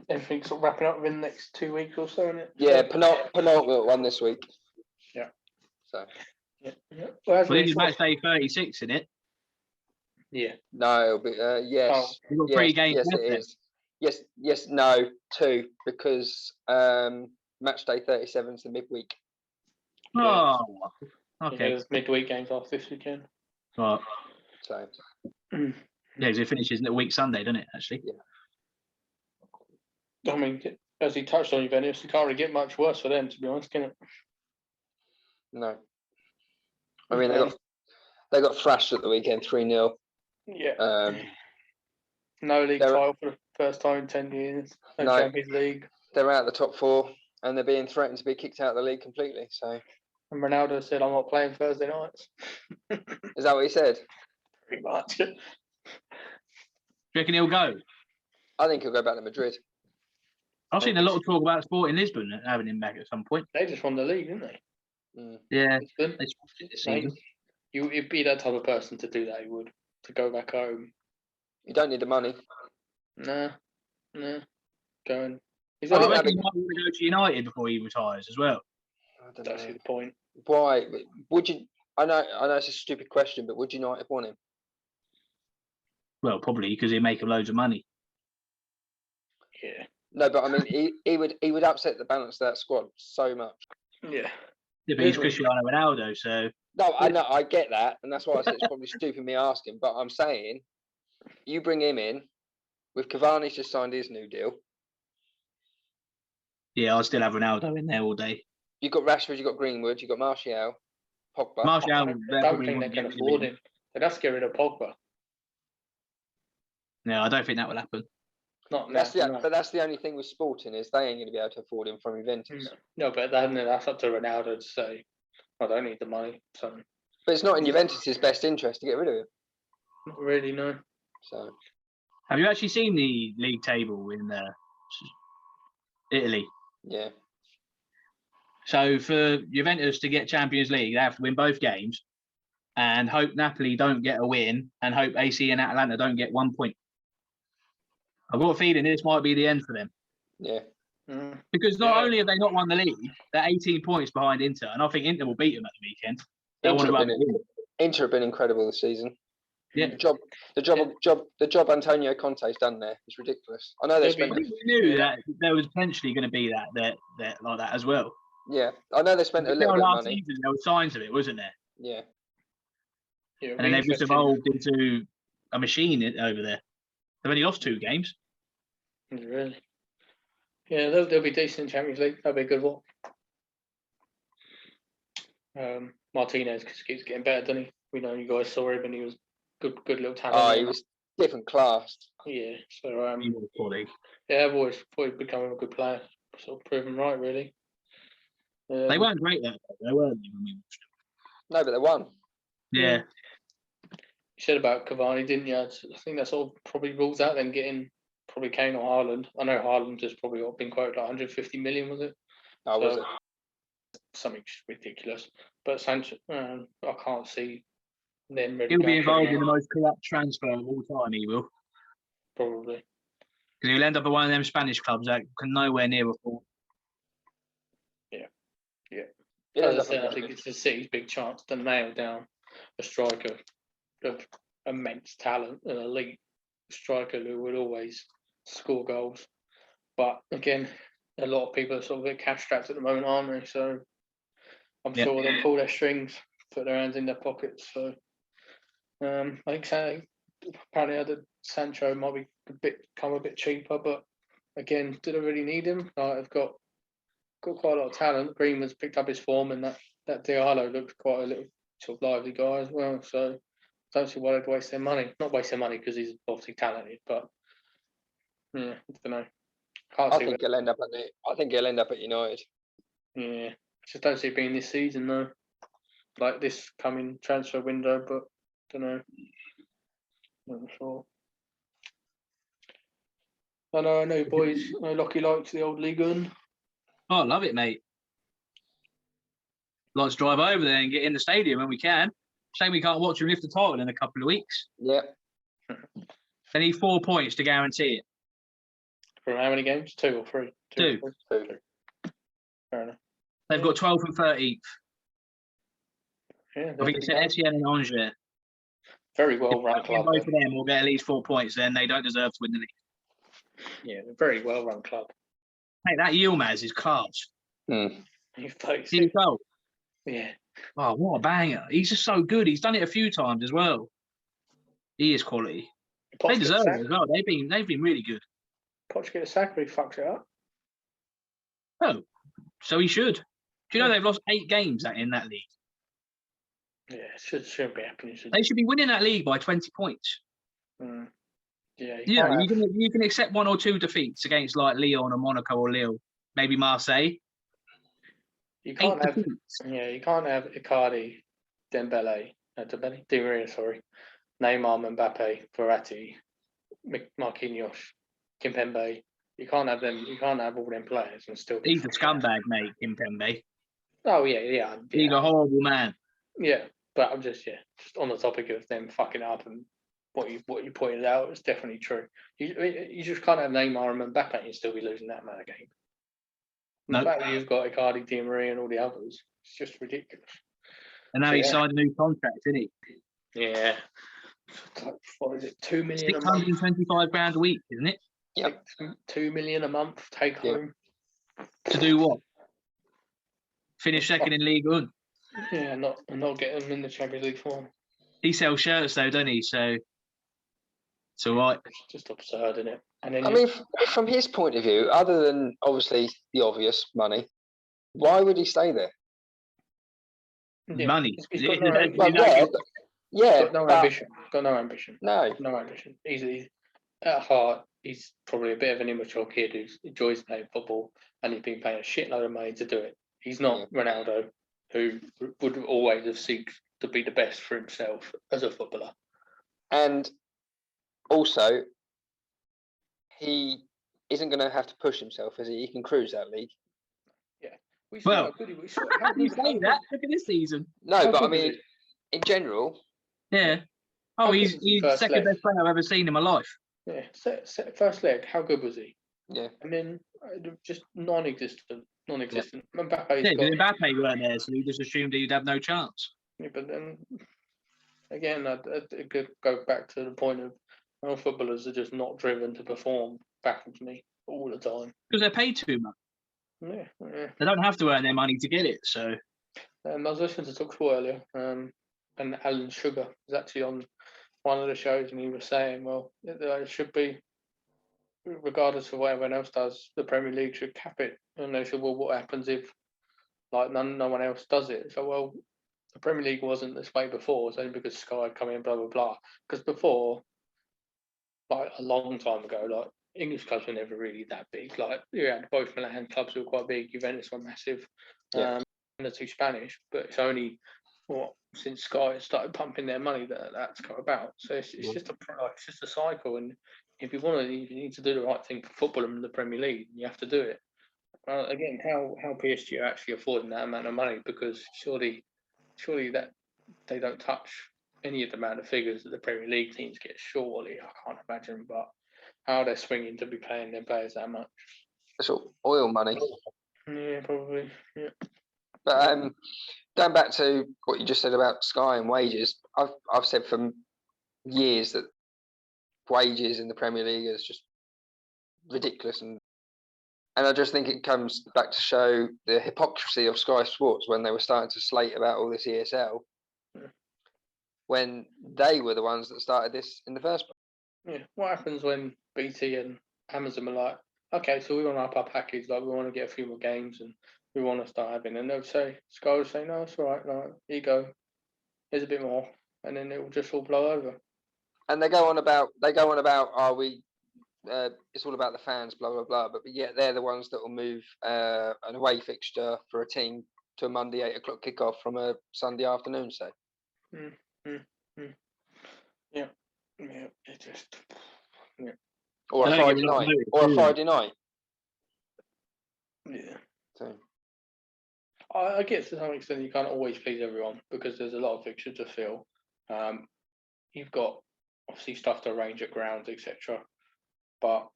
Everything's sort of wrapping up within the next 2 weeks or so, isn't it? Yeah, penultimate one this week. Yeah. So. Yeah. Well, this is match day 36, isn't it? Yeah. No, it'll be yes. We've got Yes, 3 games yes, left it then. is. Yes, no, 2 because match day 37 is the midweek. Oh, Yeah, okay. there's midweek games off this weekend. Right. So Yeah, because it finishes the week Sunday, doesn't it, actually? I mean, as he touched on Juventus, you can't really get much worse for them, to be honest, can it? no. I mean they got thrashed at the weekend 3-0. Yeah. No league title for the first time in 10 years. No Champions League. They're out of the top 4 and they're being threatened to be kicked out of the league completely. So And Ronaldo said, "I'm not playing Thursday nights." is that what he said? Pretty much. Do you reckon he'll go? I think he'll go back to Madrid. I've seen a lot of talk about Sporting Lisbon having him back at some point. They just won the league, didn't they? Yeah, Lisbon. they smashed it this season. You'd be that type of person to do that. You would, to go back home. You don't need the money. Nah. Going. I reckon he might want to go to United before he retires as well. I don't That's know. the point. Why would you? I know it's a stupid question, but would United want him? Well, probably because he'd make him loads of money. Yeah. No, but I mean, he would upset the balance of that squad so much. Yeah. Yeah, but he's Cristiano Ronaldo, so No, I know, I get that, and that's why I said it's probably stupid me asking. But I'm saying, you bring him in, with Cavani's just signed his new deal. yeah, I'll still have Ronaldo in there all day. You've got Rashford, you've got Greenwood, you've got Martial, Pogba. Martial, I don't think they can afford him. They'd have to get rid of Pogba. No, I don't think that will happen. Not But now. that's the only thing with Sporting is they ain't going to be able to afford him from Juventus. No, but that's up to Ronaldo to say, I don't need the money. So But it's not in Juventus's best interest to get rid of him. not really, no. So Have you actually seen the league table in Italy? yeah. So for Juventus to get Champions League, they have to win both games and hope Napoli don't get a win and hope AC and Atalanta don't get 1 point. I've got a feeling this might be the end for them. Yeah. Because not only have they not won the league, they're 18 points behind Inter, and I think Inter will beat them at the weekend. Inter have been incredible this season. Yeah. The job Antonio Conte's done there is ridiculous. I know they spent. We knew that there was potentially going to be that like that as well. Yeah, I know they spent a little bit of money. Season, there were signs of it, wasn't there? Yeah. And then they've just evolved into a machine over there. They've only lost 2 games. Really? Yeah, they'll be decent in Champions League. That'll be a good one. Martinez keeps getting better, doesn't he? We know you guys saw him and he was good little talent. Oh, he was different class. Yeah, so yeah, I've always thought he'd become a good player. Sort of proven right, really. They weren't great that day, they weren't. No, but they won. Yeah. said about Cavani, didn't you? I think that sort of probably rules out them getting probably Kane or Haaland. I know Haaland has probably been quoted like 150 million, was it? Oh, was it? Something ridiculous. But Sancho, I can't see them really He'll be going for involved him, in the most corrupt transfer of all time. He will, probably. because he'll end up at one of them Spanish clubs that can nowhere near afford. Yeah, As I said, I think it's the City's big chance to nail down a striker of immense talent, an elite striker who would always score goals. But again, a lot of people are sort of a bit cash strapped at the moment, aren't they? So I'm Yeah. sure they'll pull their strings, put their hands in their pockets. So I think apparently other Sancho might be come a bit cheaper, but again, do they really need him? They've got quite a lot of talent. Greenwood's picked up his form, and that Diallo looks quite a little sort of lively guy as well. So don't see why they'd waste their money. Not waste their money because he's obviously talented, but yeah, I don't know. I think he'll end up at United. Yeah, just don't see it being this season though. Like this coming transfer window, but don't know. Not sure. I know, boys. I know Locky likes the old League One. Oh, I love it, mate. Like to drive over there and get in the stadium when we can. Shame we can't watch him lift the title in a couple of weeks. Yeah. They need 4 points to guarantee it. For how many games? 2 or 3? 2. Fair enough. They've got 12th and 13th. Yeah, I think it's Etienne and Angers. very well run club. Both of them will get at least 4 points, then they don't deserve to win the league. Yeah, very well run club. Hey, that Yilmaz is class. He's See the goal? Yeah. Oh, what a banger. He's just so good. He's done it a few times as well. He is quality. They deserve it as well. They've been really good. Poch get a sack, but he fucks it up. Oh, so he should. Do you know they've lost 8 games in that league? Yeah, shouldn't be happening. They should be winning that league by 20 points. Yeah, you can accept 1 or 2 defeats against like Lyon or Monaco or Lille, maybe Marseille. You can't have Icardi, Dembele, Di Maria, sorry, Neymar, Mbappe, Verratti, Marquinhos, Kimpembe. You can't have them. You can't have all them players and still. He's a scumbag, mate, Kimpembe. Oh yeah. He's a horrible man. Yeah, but I'm just on the topic of them fucking up and what you pointed out is definitely true. You just can't have Neymar and Mbappe and still be losing that amount of game. The fact that you've got Icardi, Di Maria, and all the others, it's just ridiculous. And now he's signed a new contract, isn't he? Yeah. What is it? 2 million. 625 grand a week, isn't it? Yeah. 2 million a month take home. To do what? Finish second in League One. Yeah, not get them in the Champions League form. He sells shirts though, doesn't he? So it's all right. It's just absurd, isn't it? And then I mean, from his point of view, other than obviously the obvious money, why would he stay there? Money. He's got no ambition. Got no ambition. No ambition. He's at heart, he's probably a bit of an immature kid who enjoys playing football, and he's been paying a shitload of money to do it. He's not Ronaldo, who would always have sought to be the best for himself as a footballer. And also, he isn't going to have to push himself, is he? He can cruise that league. Yeah. Well, how can you say that? Look at this season. No, but I mean, in general. Yeah. Oh, he's the second best player I've ever seen in my life. Yeah. First leg, how good was he? Yeah. And then just non-existent. Yeah. Mbappe Mbappe weren't there, so he just assumed he'd have no chance. Yeah, but then again, I could go back to the point of how footballers are just not driven to perform. Baffles me all the time because they're paid too much. Yeah. They don't have to earn their money to get it. So I was listening to Talksport earlier, and Alan Sugar was actually on one of the shows, and he was saying, well, it should be, regardless of what everyone else does, the Premier League should cap it. And they said, well, what happens if like no one else does it? So, well, the Premier League wasn't this way before. It's only because Sky come in, blah blah blah. Because before, like a long time ago, like English clubs were never really that big. Like you had both Milan clubs who were quite big, Juventus were massive, and the 2 Spanish. But it's only since Sky started pumping their money that's come about. So it's just it's just a cycle, and if you need to do the right thing for football in the Premier League, you have to do it. Again, how PSG are actually affording that amount of money, because surely that they don't touch any of the amount of figures that the Premier League teams get. Surely, I can't imagine, but how they're swinging to be paying their players that much. It's all oil money. Yeah, probably. Yeah. But going back to what you just said about Sky and wages, I've said for years that wages in the Premier League is just ridiculous, and I just think it comes back to show the hypocrisy of Sky Sports when they were starting to slate about all this ESL, when they were the ones that started this in the first place. Yeah. What happens when BT and Amazon are like, okay, so we want to up our package, like we want to get a few more games and we want to start having, and they'll say, Sky will say, no, it's all right, like, here you go, here's a bit more, and then it will just all blow over. And they go on about, are we? It's all about the fans, blah blah blah. But yet they're the ones that will move an away fixture for a team to a Monday 8 o'clock kickoff from a Sunday afternoon, say. Yeah, it just or a Friday night, Friday night. Yeah. So I guess to some extent you can't always please everyone because there's a lot of fixtures to fill. You've got obviously stuff to arrange at grounds, etc. But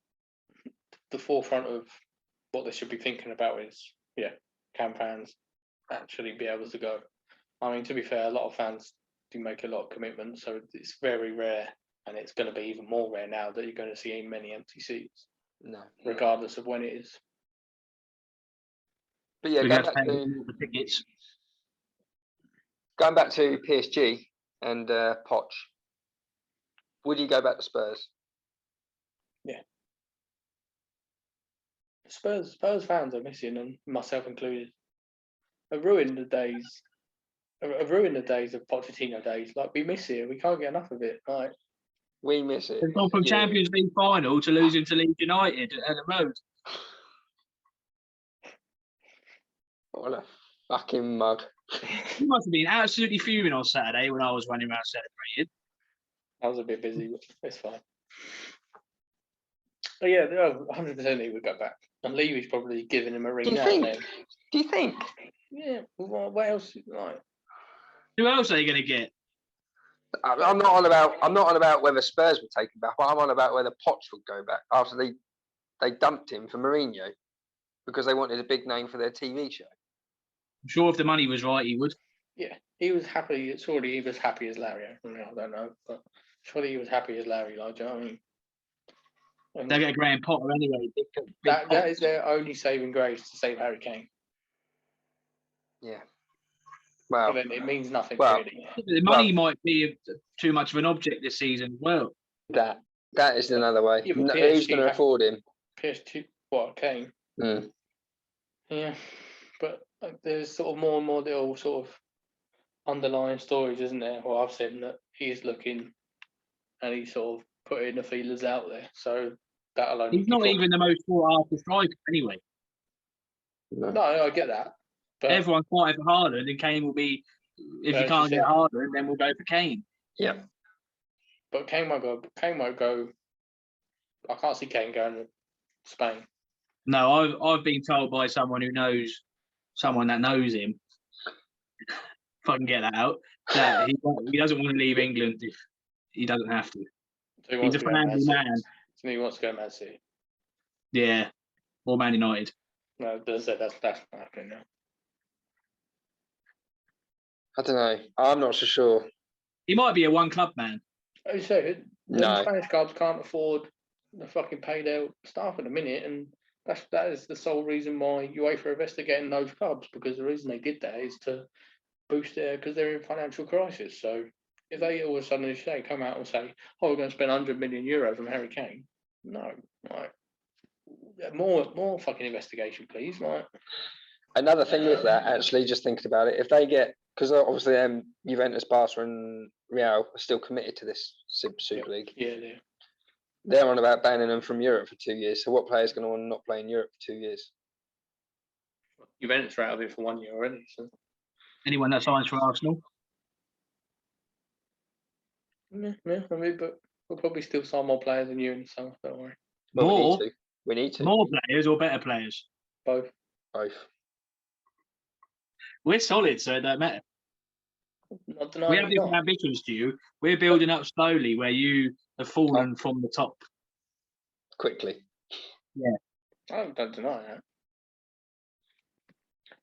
the forefront of what they should be thinking about is, can fans actually be able to go? I mean, to be fair, a lot of fans do make a lot of commitments, so it's very rare, and it's going to be even more rare now that you're going to see many empty seats. No, regardless of when it is. But yeah, going back to PSG and Poch, would you go back to Spurs? Yeah. Spurs fans are missing, and myself included. Have ruined the days of Pochettino days. Like, we miss it. We can't get enough of it. Like, we miss it. They've gone from Champions League final to losing to Leeds United at the road. What a fucking mug. You must have been absolutely fuming on Saturday when I was running around celebrating. I was a bit busy, but it's fine. But yeah, 100% he would go back. And Levy's probably giving him a ring now. Do you think? Yeah. What else? Like, who else are they going to get? I'm not on about whether Spurs would take him back, but I'm on about whether Poch would go back after they dumped him for Mourinho because they wanted a big name for their TV show. I'm sure if the money was right, he would. Yeah, he was happy. Surely he was happy as Larry. I don't know, but surely he was happy as Larry. Like, do you know what I mean? They get Graham Potter anyway. That is their only saving grace to save Harry Kane. Yeah. Well, but then it means nothing really. The money might be too much of an object this season as well. That is another way. Yeah, who's going to afford him? PSG, what, Kane? Mm. Yeah, but there's sort of more and more little sort of underlying stories, isn't there? Well, I've seen that he's looking and he's sort of putting the feelers out there. So that'll only. He's not even the most sought after striker anyway. No, I get that. But everyone's fighting for Haaland, and Kane will be. If you can't get Haaland, then we'll go for Kane. Yeah. But Kane won't go. I can't see Kane going to Spain. No, I've been told by someone who knows someone that knows him. If I can get that out, that he doesn't want to leave England if he doesn't have to. So he's a family man. So he wants to go to Man City. Yeah, or Man United. No, that's not happening now. I don't know. I'm not so sure. He might be a one-club man. As you say, no. Spanish clubs can't afford the fucking pay their staff at the minute, and that is the sole reason why UEFA are investigating those clubs, because the reason they did that is to boost because they're in financial crisis. So if they all of a sudden come out and say, "Oh, we're going to spend €100 million on Harry Kane," no, like more fucking investigation, please. Like, another thing with that, actually, just thinking about it, if they get, because obviously Juventus, Barca, and Real are still committed to this Super League. Yeah. They're on about banning them from Europe for 2 years. So what player is going to want to not play in Europe for 2 years? Juventus are out of it for 1 year already. So. Anyone that signs for Arsenal? Yeah, I mean, but we'll probably still sign more players than you in the summer. Don't worry. Well, More, we need to. more players or better players? Both. Both. We're solid, so it don't matter. Not We denying have we're different not. ambitions to you. We're building up slowly, where you have fallen from the top. Quickly. I don't deny that.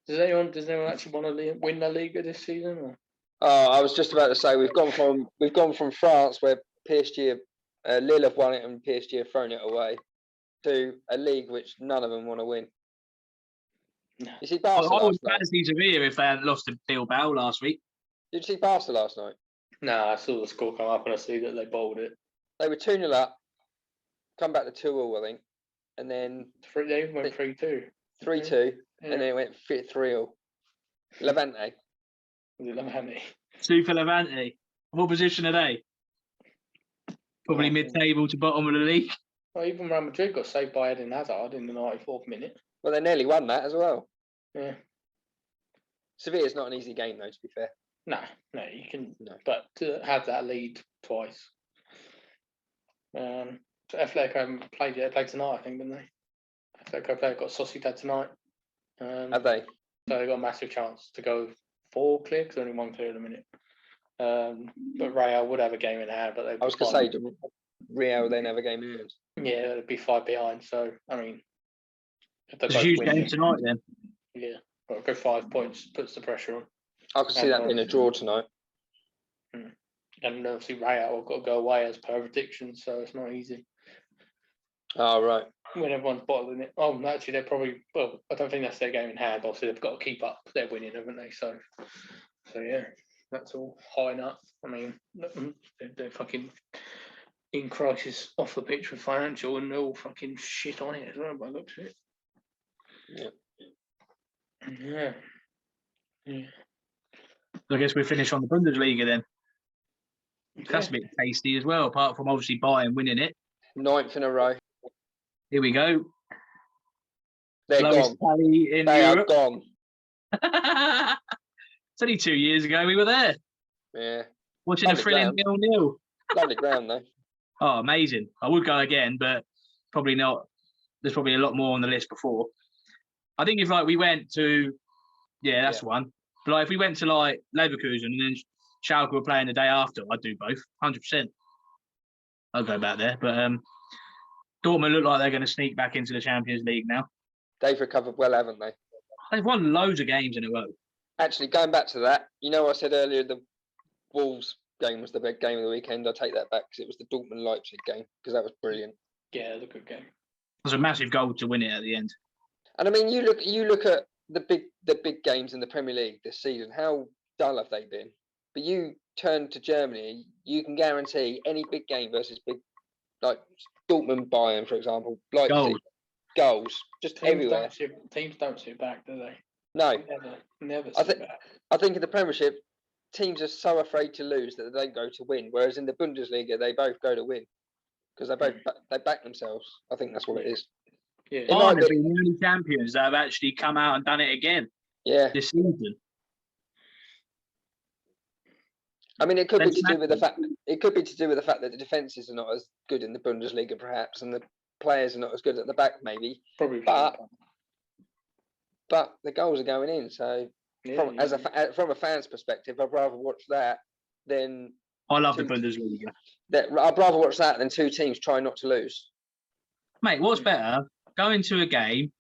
Does anyone actually want to win the Liga this season? Or? Oh, I was just about to say we've gone from France where PSG, Lille have won it and PSG have thrown it away, to a league which none of them want to win. No. You see I Barca last would night. fancy Sevilla if they hadn't lost to Bilbao last week. Did you see Barca last night? No, I saw the score come up and I see that they bowled it. They were 2-0 up, come back to 2-2, I think, and then They went 3-2. 3-2, Yeah. and then it went 3-0. Levante. Levante. Super Levante. What position are they? Probably Yeah. mid-table to bottom of the league. Well, even Real Madrid got saved by Eden Hazard in the 94th minute. Well, they nearly won that as well. Yeah. Sevilla's not an easy game, though, to be fair. No, you can. No. But to have that lead twice. So Athletic haven't played yet. They played tonight, I think, didn't they? Athletic got Sociedad tonight. Have they? So they got a massive chance to go 4 clear because only 1 clear at the minute. But Real would have a game in hand, but they'd be I was going to say, Real then have a game in hand. Yeah, they'd be 5 behind. So I mean, if they It's a both huge win, game tonight then. yeah, well, go 5 points, puts the pressure on. I could see that being a draw tonight. And obviously Real have got to go away as per prediction, so it's not easy. Oh, right. When everyone's bottling it. Oh, actually, they're probably. Well, I don't think that's their game in hand. Obviously, they've got to keep up. They're winning, haven't they? So yeah, that's all high enough. I mean, they're fucking in crisis off the pitch with financial, and they're all fucking shit on it as well. By the looks of it. Yeah. So I guess we finish on the Bundesliga then. That's a bit tasty as well, apart from obviously Bayern winning it. 9th in a row. Here we go. They're Lowest gone. tally in They Europe. are gone. It's only 2 years ago we were there. Yeah. Watching a Lovely thrilling ground. 0-0. Lovely ground, though. Oh, amazing. I would go again, but probably not. There's probably a lot more on the list before. I think if we went to, that's one. But if we went to Leverkusen and then Schalke were playing the day after, I'd do both, 100%. I'll go back there. But Dortmund look like they're going to sneak back into the Champions League now. They've recovered well, haven't they? They've won loads of games in a row. Actually, going back to that, I said earlier the Wolves game was the big game of the weekend. I take that back because it was the Dortmund-Leipzig game because that was brilliant. Yeah, it was a good game. It was a massive goal to win it at the end. And I mean, you look at the big games in the Premier League this season. How dull have they been? But you turn to Germany, you can guarantee any big game versus big, like Dortmund, Bayern, for example, Leipzig, goals just everywhere. Teams don't sit back, do they? No, never sit back. I think in the Premiership, teams are so afraid to lose that they don't go to win. Whereas in the Bundesliga, they both go to win because they back themselves. I think that's what it is. Yeah, Bayern have been the only champions that have actually come out and done it again. Yeah, this season. I mean, it could be to do with the fact that the defences are not as good in the Bundesliga, perhaps, and the players are not as good at the back, maybe. Probably. But the goals are going in. So, from a fan's perspective, I'd rather watch that than. I love the Bundesliga. I'd rather watch that than 2 teams trying not to lose. Mate, what's better? Going to a game,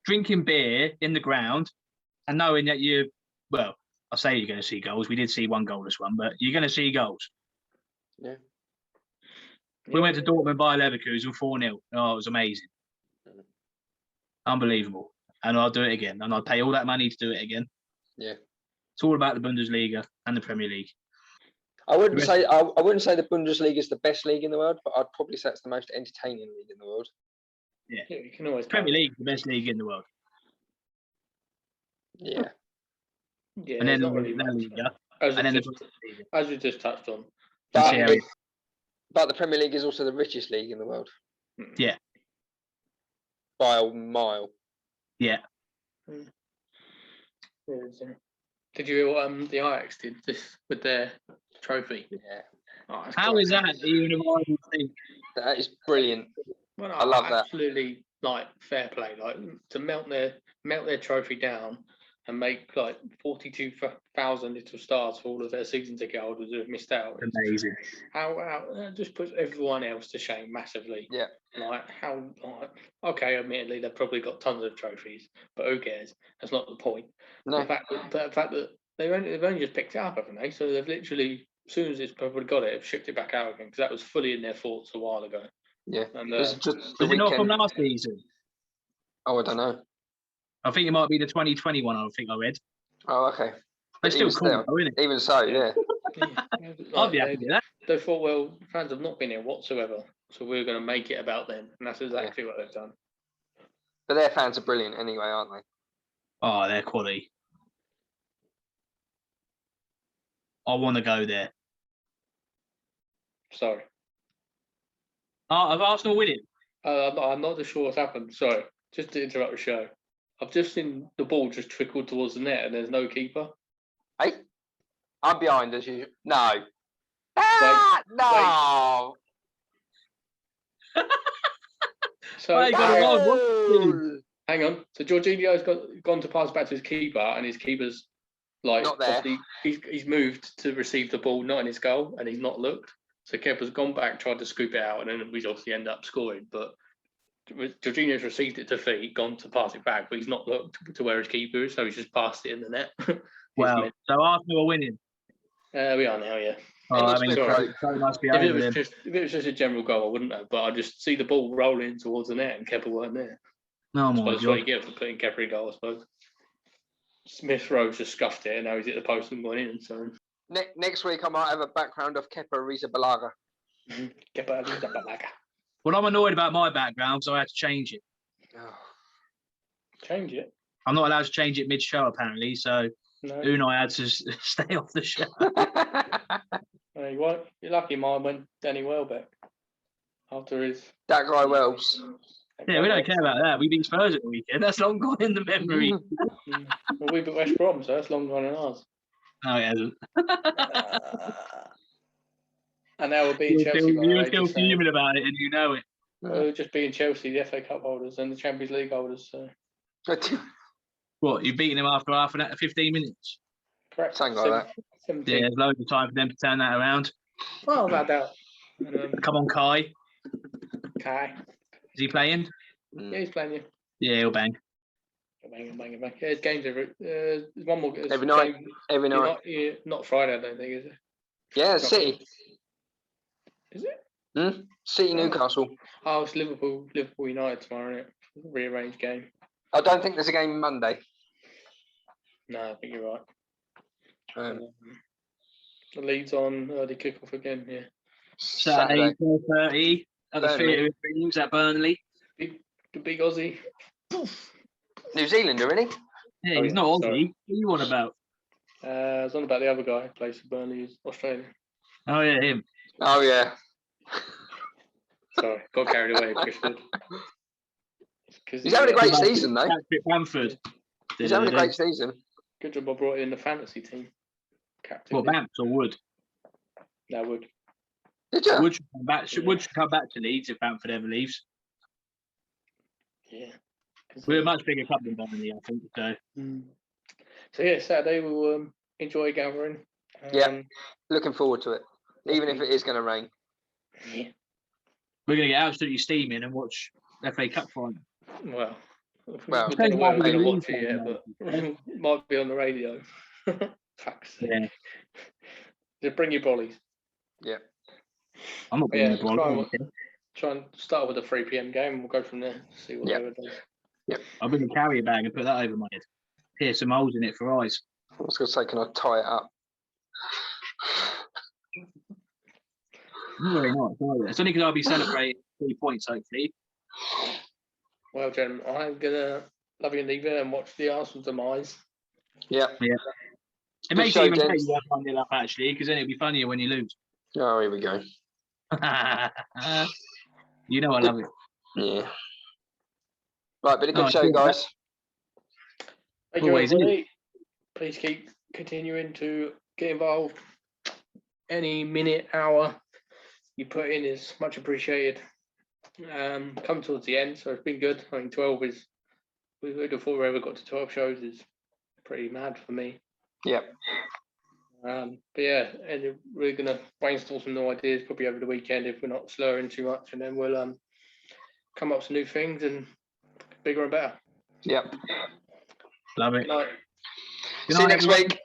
drinking beer in the ground, and knowing that I say you're going to see goals. We did see 1 goalless one, but you're going to see goals. Yeah. We went to Dortmund by Leverkusen 4-0. Oh, it was amazing. Unbelievable. And I'll do it again. And I'll pay all that money to do it again. Yeah. It's all about the Bundesliga and the Premier League. I wouldn't say the Bundesliga is the best league in the world, but I'd probably say it's the most entertaining league in the world. Yeah. You can always Premier League, the best league in the world. Yeah. Yeah, and then not really La Liga. As we just touched on. But the Premier League is also the richest league in the world. Yeah. By a mile. Yeah. Did you hear what the Ajax did this with their trophy? Yeah. Oh, that's How great. is that even a rival thing? That is brilliant. Well, I love that. Absolutely, like fair play. Like to melt their trophy down and make like 42,000 little stars for all of their season ticket holders who have missed out. Amazing. How that just puts everyone else to shame massively. Yeah. Like how okay, admittedly they've probably got tons of trophies, but who cares? That's not the point. No. The fact that they've only just picked it up, haven't they? So they've literally, as soon as it's probably got it, have shipped it back out again because that was fully in their thoughts a while ago. Yeah. And This is just the Was it not from weekend. last season? Oh, I don't know. I think it might be the 2021. I think I read. Oh, okay. But still even cool, still, though, isn't it? even so, yeah. I'd be happy with that. They thought, well, fans have not been here whatsoever, so we're going to make it about them, and that's exactly what they've done. But their fans are brilliant anyway, aren't they? Oh, they're quality. I want to go there. Sorry, Have Arsenal winning? I'm not sure what's happened. Sorry, just to interrupt the show. I've just seen the ball just trickle towards the net, and there's no keeper. Hey, I'm behind as usual. No. Ah, no. So Hey, got it wrong. What? Goal! hang on. So Jorginho's gone to pass back to his keeper, and his keeper's like Not there. obviously he's moved to receive the ball, not in his goal, and he's not looked. So keeper's gone back, tried to scoop it out, and then we obviously end up scoring. But Jorginho's received it to feet, gone to pass it back, but he's not looked to where his keeper is, so he's just passed it in the net. Well, so Arsenal are winning. We are now, yeah. Oh, I Any mean, Smith so must be If it over them. was just a general goal, I wouldn't have. But I just see the ball rolling towards the net, and Kepa weren't there. Oh I my suppose that's what god. you get for putting Kepa in goal, I suppose. Smith Rowe just scuffed it, and now he's at the post and gone in. So Next week, I might have a background of Kepa Arrizabalaga. Kepa Arrizabalaga. Well, I'm annoyed about my background, so I had to change it. Oh. Change it. I'm not allowed to change it mid-show, apparently, so No. Unai had to stay off the show. You won't. You're lucky mine went Danny Welbeck after his. That guy Wells. Yeah, we don't care about that. We beat Spurs at the weekend. That's long gone in the memory. Well, we beat West Brom, so that's long gone in ours. No, it hasn't. And now we're beating Chelsea. You're still fuming about it, and you know it. We're just beating Chelsea, the FA Cup holders, and the Champions League holders. So. What, you're beating them after 15 minutes? Correct. Something like that. 17. Yeah, there's loads of time for them to turn that around. Well, without doubt. Come on, Kai. Kai. Is he playing? Yeah, he's playing you. Yeah, he'll bang. Bang. Yeah, there's games there's one more. Every night. Every night. Not Friday, I don't think, is it? Yeah, City. Is it? City Newcastle. Oh, it's Liverpool United tomorrow, isn't it? Rearranged game. I don't think there's a game Monday. No, I think you're right. Um, The Leeds on early kickoff again, yeah. Saturday, 4:30 at the Theatre of Dreams at Burnley. The big Aussie. New Zealander, isn't he? Yeah, he's not Aussie. What are you on about? I was on about the other guy who plays for Burnley, who's Australian. Oh, yeah, him. Oh, yeah. Sorry, got carried away, Chrisford. He's having a great season, though. Patrick Bamford. He's having a great season. Good job I brought in the fantasy team. Captain. What, Bamps or Wood? No, Wood. Did you? Wood should come back to Leeds if Bamford ever leaves. Yeah. We're a much bigger club than Burnley, I think. So yeah, Saturday we'll enjoy gathering. Yeah. Looking forward to it, even if it is going to rain. Yeah. We're going to get absolutely steaming and watch FA Cup final. Well, we Well, don't know where we're going to maybe watch it yet, but might be on the radio. Fuck's sake. Yeah. Just bring your brollies. Yeah. I'm not being Try and start with a 3 p.m. game and we'll go from there. See what they does. Yep. I'll bring a carrier bag and put that over my head. Pierce some holes in it for eyes. I was going to say, can I tie it up? Very nice. It's only because I'll be celebrating 3 points, hopefully. Well, gentlemen, I'm going to love you and leave it and watch the Arsenal demise. Yeah. It makes it even better you have 1-0 up, actually, because then it'll be funnier when you lose. Oh, here we go. You know I love it. Yeah. Right, been a good show, guys. Thank you, Always, everybody. Please keep continuing to get involved. any minute, hour you put in is much appreciated. Come towards the end, so it's been good. I think 12 is, we would have thought we ever got to 12 shows is pretty mad for me. Yeah. But yeah, and we're gonna brainstorm some new ideas probably over the weekend if we're not slurring too much, and then we'll come up with some new things and bigger and better. Yeah. Love it. Good night. Good See you night, next everyone. week.